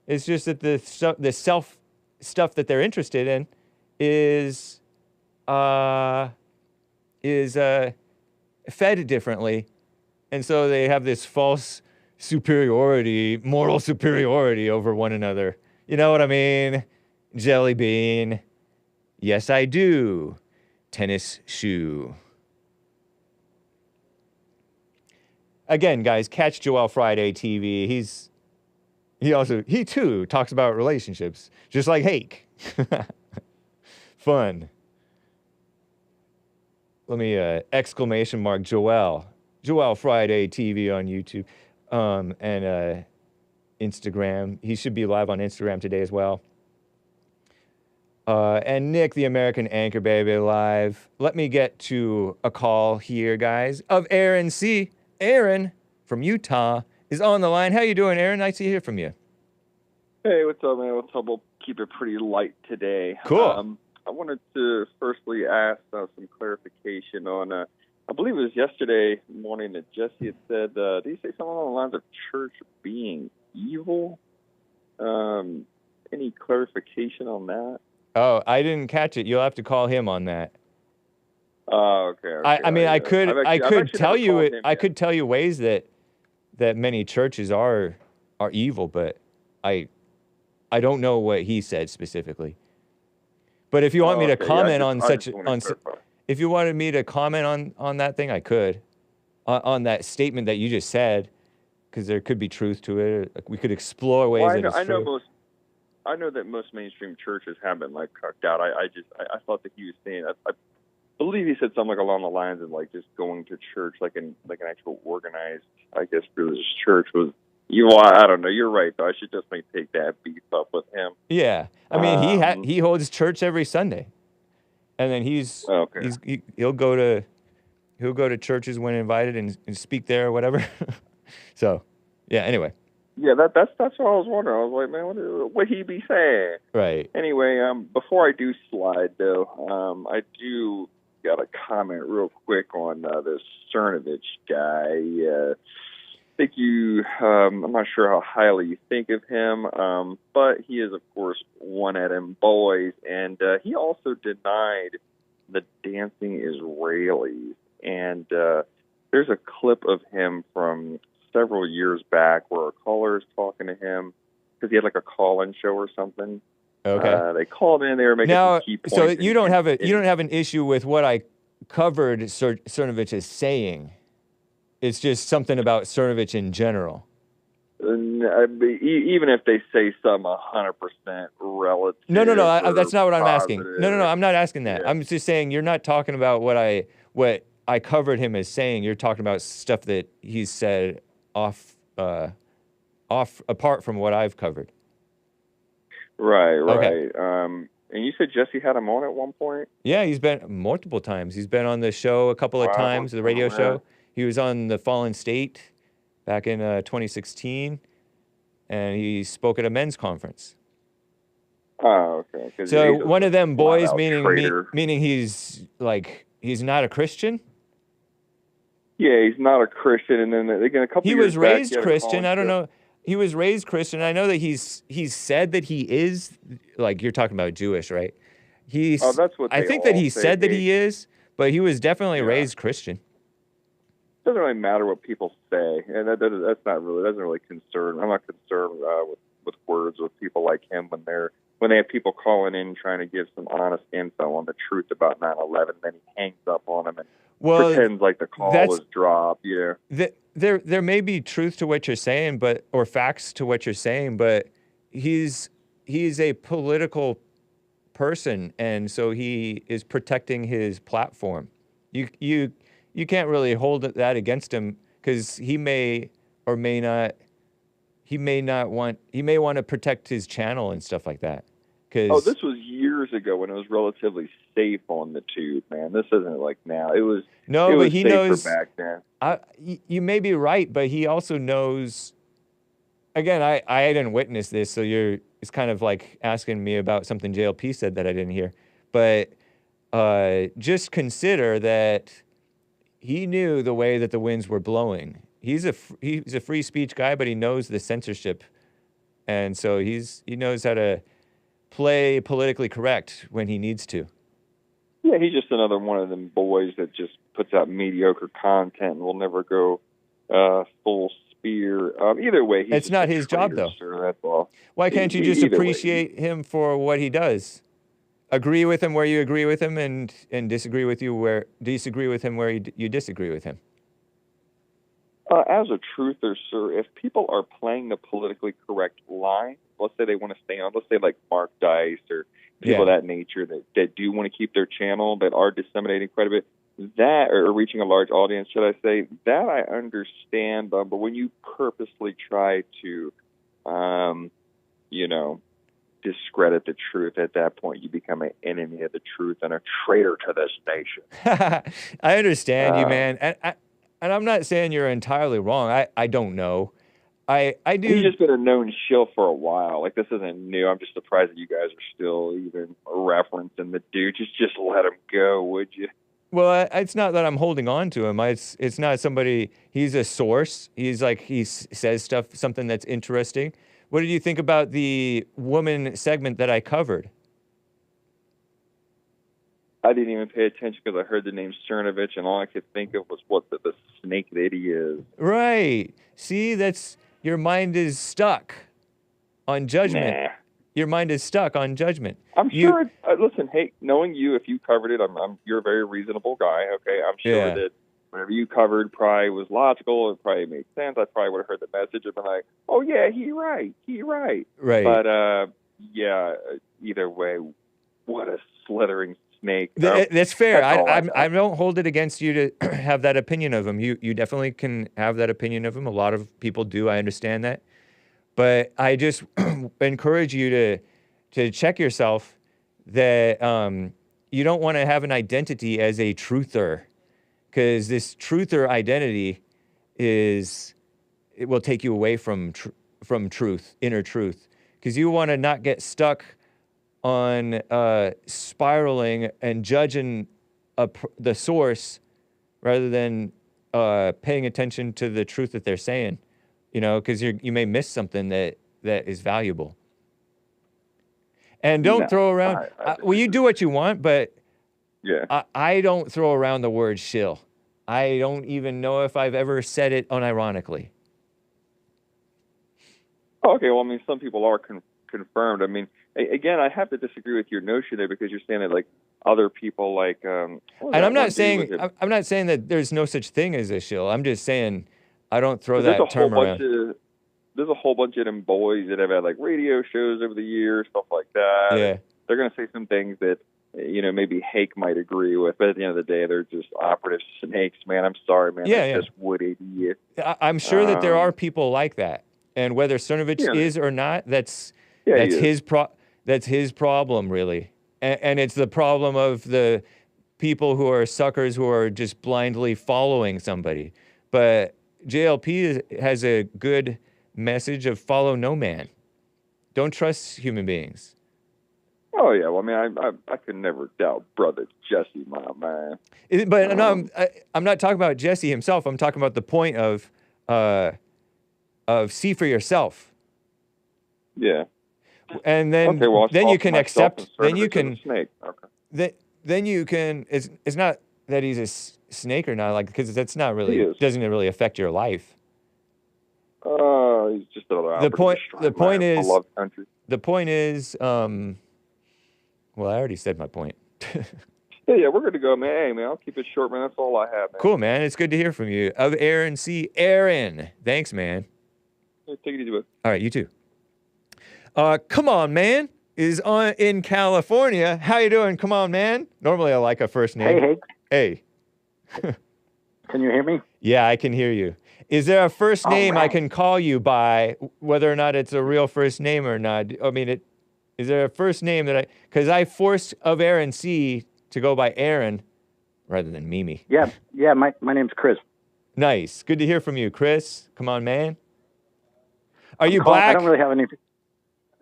It's just that the self stuff that they're interested in is fed differently. And so they have this false superiority, moral superiority over one another. You know what I mean? Jelly bean. Yes, I do. Tennis shoe. Again, guys, catch Joel Friday TV. He too talks about relationships, just like Hake. Fun. Let me exclamation mark Joel Friday TV on YouTube, and Instagram. He should be live on Instagram today as well. And Nick, the American Anchor Baby, live. Let me get to a call here, guys, of Aaron C. Aaron from Utah is on the line. How you doing, Aaron? Nice to hear from you. Hey, what's up, man? What's up? We'll keep it pretty light today. Cool. I wanted to firstly ask some clarification on, I believe it was yesterday morning that Jesse had said, did he say something along the lines of church being evil? Any clarification on that? Oh, I didn't catch it. You'll have to call him on that. Oh, okay. I mean, I could tell you ways that many churches are evil, but I don't know what he said specifically. But if you want me to comment if you wanted me to comment on that thing, I could, on that statement that you just said, because there could be truth to it. We could explore ways that it's true. I know that most mainstream churches have been like cucked out. I thought that he was saying, I believe he said something like along the lines of like just going to church like an actual organized, I guess, religious church was evil. I don't know. You're right though. I should definitely take that beef up with him. Yeah, I mean he holds church every Sunday, and then he'll go to churches when invited and speak there or whatever. So, yeah. Anyway. Yeah, that's what I was wondering. I was like, man, what he be saying? Right. Anyway, before I do slide though, I do got a comment real quick on this Cernovich guy. Think you, I'm not sure how highly you think of him, but he is of course one at them boys, and he also denied the dancing Israelis. And there's a clip of him from several years back where a caller is talking to him because he had like a call-in show or something. Okay. They called in. They were making some key points. So you don't have an issue with what I covered Cernovich as saying. It's just something about Cernovich in general. Even if they say some 100% relative. No. That's not what I'm asking. No. I'm not asking that. Yeah. I'm just saying you're not talking about what I covered him as saying. You're talking about stuff that he's said off apart from what I've covered. Right. Okay. And you said Jesse had him on at one point? Yeah, he's been multiple times. He's been on the show a couple of times, the radio show. He was on The Fallen State back in 2016, and he spoke at a men's conference. Oh, okay. So one of them boys, meaning he's not a Christian? Yeah, he's not a Christian, and then again, a couple he years was raised back, Christian. I don't know. He was raised Christian. I know that he's said that he is, like, you're talking about Jewish, right? That's what I think that he said that he is, but he was definitely raised Christian. It doesn't really matter what people say, and that's not really doesn't really concern. I'm not concerned with words with people like him when they have people calling in trying to give some honest info on the truth about 9/11. Then he hangs up on them and pretends like the call was dropped. Yeah. There may be truth to what you're saying, or facts to what you're saying, but he's a political person, and so he is protecting his platform. You can't really hold that against him, because he may want to protect his channel and stuff like that. This was years ago when it was relatively safe on the tube, man. This isn't like now. It was he knows back then. You may be right, but he also knows. Again, I didn't witness this, so it's kind of like asking me about something JLP said that I didn't hear. But just consider that he knew the way that the winds were blowing. He's a free speech guy, but he knows the censorship, and so he knows how to play politically correct when he needs to. Yeah, he's just another one of them boys that just puts out mediocre content and will never go full spear. Either way, it's not his job, though. Sir, that's all. Why can't you just appreciate him for what he does? Agree with him where you agree with him, and disagree with him where you disagree with him. As a truther, sir, if people are playing the politically correct line, let's say they want to stay on, let's say like Mark Dice or people of that nature that do want to keep their channel, that are disseminating quite a bit, that, or reaching a large audience, should I say, that I understand. But when you purposely try to, discredit the truth, at that point you become an enemy of the truth and a traitor to this nation. I understand you, man. And I'm not saying you're entirely wrong. I don't know. I do. He's just been a known shill for a while. Like, this isn't new. I'm just surprised that you guys are still even referencing the dude. Just let him go, would you? Well, it's not that I'm holding on to him. It's not somebody. He's a source. He says something that's interesting. What did you think about the woman segment that I covered? I didn't even pay attention because I heard the name Cernovich, and all I could think of was what the snake that he is. Right. See, your mind is stuck on judgment. Nah. Your mind is stuck on judgment. I'm sure. Listen, hey, knowing you, if you covered it, you're a very reasonable guy. Okay, I'm sure that whatever you covered probably was logical. It probably made sense. I probably would have heard the message and been like, "Oh yeah, he right." Right. But either way, what a slithering snake. That's fair. I don't hold it against you to have that opinion of him. You definitely can have that opinion of him. A lot of people do. I understand that. But I just encourage you to check yourself that you don't want to have an identity as a truther, because this truther identity it will take you away from truth, inner truth, because you want to not get stuck on spiraling and judging the source rather than paying attention to the truth that they're saying, because you may miss something that is valuable. And don't throw around, you do what you want, but I don't throw around the word shill. I don't even know if I've ever said it unironically. Okay, well, I mean, some people are confirmed. I mean, again, I have to disagree with your notion there, because you're saying that, like, other people, like, and I'm not saying that there's no such thing as a shill. I'm just saying I don't throw that term around. There's a whole bunch of them boys that have had, like, radio shows over the years, stuff like that. Yeah. They're going to say some things that maybe Hake might agree with. But at the end of the day, they're just operative snakes, man. I'm sorry, man. Yeah, That's just what it is. I'm sure that there are people like that, and whether Cernovich is or not, that's his problem, really, and it's the problem of the people who are suckers who are just blindly following somebody. But JLP has a good message of follow no man. Don't trust human beings. Oh yeah, well, I mean, I could never doubt brother Jesse, my man. But no, I'm not talking about Jesse himself. I'm talking about the point of see for yourself. Yeah. And then then you can accept. Then you can. Snake. Okay. Then you can. It's not that he's a snake or not, like, because that's not really doesn't really affect your life. He's just the point is the point is well, I already said my point. yeah, we're good to go, man. Hey, man, I'll keep it short, man. That's all I have, man. Cool, man. It's good to hear from you. Of Aaron C. Aaron. Thanks, man. Hey, take it easy, bud. All right, you too. Come on, man. Is in California. How you doing? Come on, man. Normally I like a first name. Hey. Can you hear me? Yeah, I can hear you. Is there a first name I can call you by, whether or not it's a real first name or not? I mean, is there a first name because I forced of Aaron C to go by Aaron rather than Mimi. Yeah, my name's Chris. Nice. Good to hear from you, Chris. Come on, man. Are you black? I don't really have anything.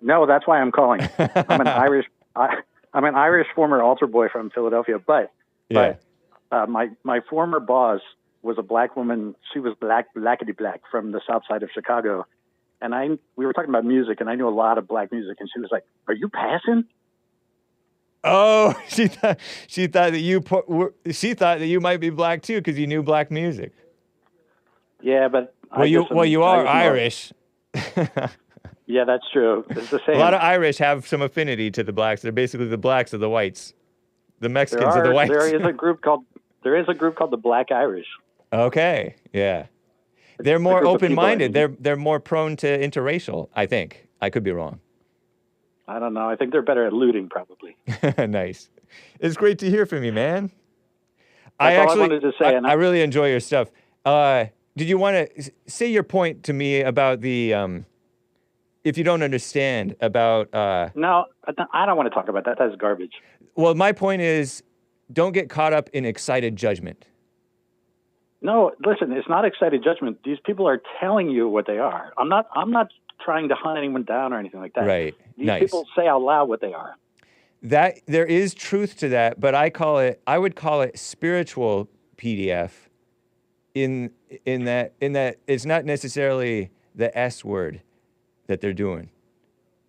No, that's why I'm calling. I'm an Irish former altar boy from Philadelphia, but my former boss was a black woman. She was blackety black from the south side of Chicago. And we were talking about music, and I knew a lot of black music, and she was like, "Are you passing?" Oh, she thought that you might be black too because you knew black music. Yeah, but you are Irish. Yeah, that's true. It's the same. A lot of Irish have some affinity to the blacks. They're basically the blacks of the whites. The Mexicans are the whites. There is a group called the Black Irish. Okay, yeah. They're more open-minded. They're more prone to interracial, I think. I could be wrong. I don't know. I think they're better at looting, probably. Nice. It's great to hear from you, man. I wanted to say. I really enjoy your stuff. Did you want to say your point to me about the, if you don't understand about... No, I don't want to talk about that. That's garbage. Well, my point is, don't get caught up in excited judgment. No, listen, it's not excited judgment. These people are telling you what they are. I'm not trying to hunt anyone down or anything like that. Right. These people say out loud what they are. That there is truth to that, but I would call it spiritual PDF in that it's not necessarily the S word that they're doing.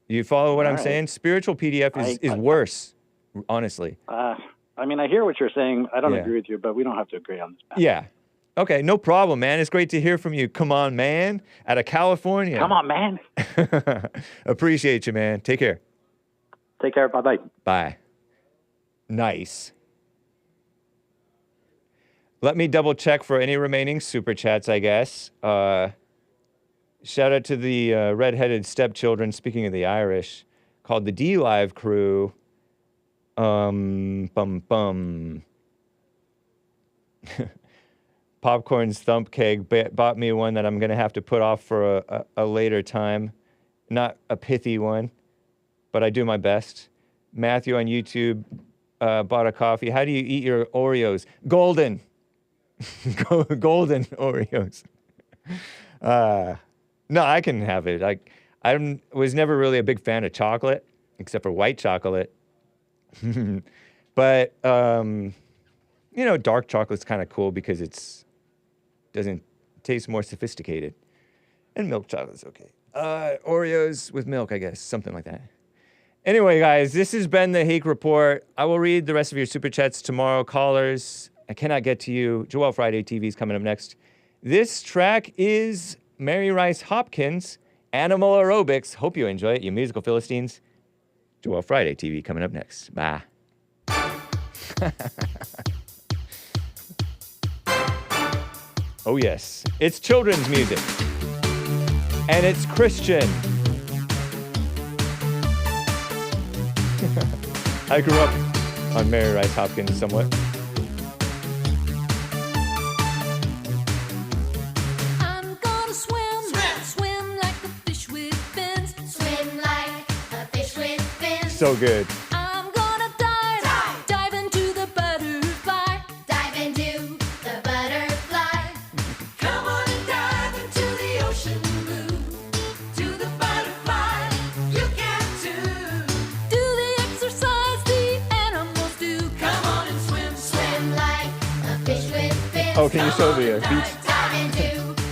You follow what I'm saying? Spiritual PDF is worse, honestly. I mean, I hear what you're saying. I don't agree with you, but we don't have to agree on this matter. Yeah. Okay, no problem, man. It's great to hear from you. Come on, man. Out of California. Come on, man. Appreciate you, man. Take care. Take care. Bye-bye. Bye. Nice. Let me double check for any remaining super chats, I guess. Shout out to the redheaded stepchildren, speaking of the Irish, called the D-Live crew. Popcorn's Thump Keg bought me one that I'm going to have to put off for a later time. Not a pithy one, but I do my best. Matthew on YouTube bought a coffee. How do you eat your Oreos? Golden. Golden Oreos. No, I can have it. I was never really a big fan of chocolate, except for white chocolate. But, dark chocolate's kind of cool because it's doesn't taste more sophisticated. And milk chocolate's okay. Oreos with milk, I guess. Something like that. Anyway, guys, this has been the Hake Report. I will read the rest of your super chats tomorrow. Callers, I cannot get to you. Joel Friday TV is coming up next. This track is Mary Rice Hopkins, Animal Aerobics. Hope you enjoy it, you musical Philistines. Joel Friday TV coming up next. Bye. Oh, yes. It's children's music. And it's Christian. I grew up on Mary Rice Hopkins somewhat. I'm gonna swim, swim like a fish with fins, swim like a fish with fins. So good. I'm gonna dive, dive into the butterfly, dive into the butterfly. Come on and dive into the ocean blue, to the butterfly. You can too. Do the exercise the animals do. Come on and swim, swim like a fish with fins. Oh, can you show the beach? Dive into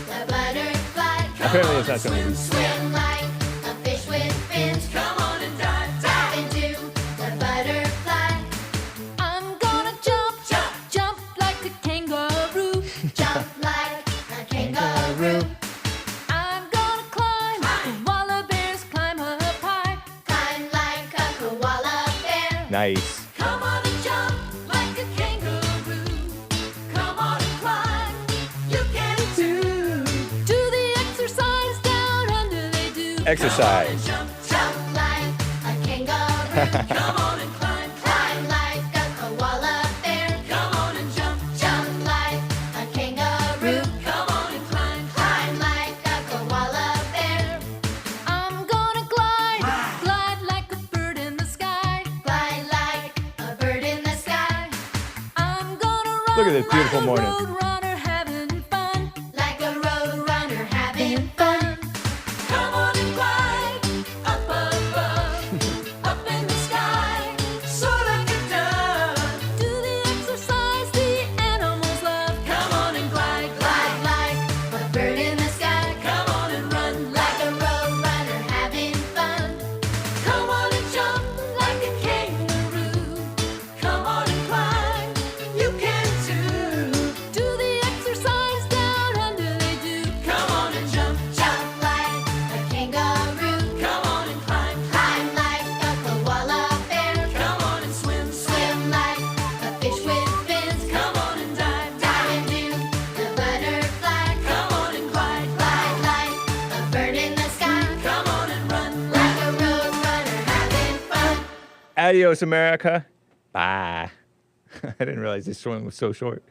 the butterfly. Apparently it's not showing the beach. Swim like a fish with fins. Come on and dive, dive into the butterfly. I'm gonna jump, jump, jump like a kangaroo. Jump like a kangaroo. I'm gonna climb, koala bears climb up high. Climb like a koala bear. Nice. Come on and jump like a kangaroo. Come on and climb, you can too. Do the exercise down under they do. Exercise. Jump, jump like a kangaroo. Come on and climb, climb like a koala bear. Come on and jump, jump like a kangaroo. Come on and climb, climb like a koala bear. I'm gonna glide, glide like a bird in the sky. Glide like a bird in the sky. I'm gonna run Look at this beautiful like morning. a road runner having fun. Like a road runner having fun. Come on and glide up above, up in the sky, soar like a dove. Do the exercise the animals love. Come on and glide, glide like a bird in the sky. Come on and run like a road runner having fun. Come on and jump like a kangaroo. Come on and climb, you can too. Do the exercise down under they do. Come on and jump, jump like a kangaroo. Come on and climb, climb like a koala bear. Come on and swim, swim like a fish with fins. Come on and dive, dive into the butterfly. Come on and glide, glide like a bird in the sky. Come on and run like a road runner having fun. Adios, America. Bye. I didn't realize this one was so short.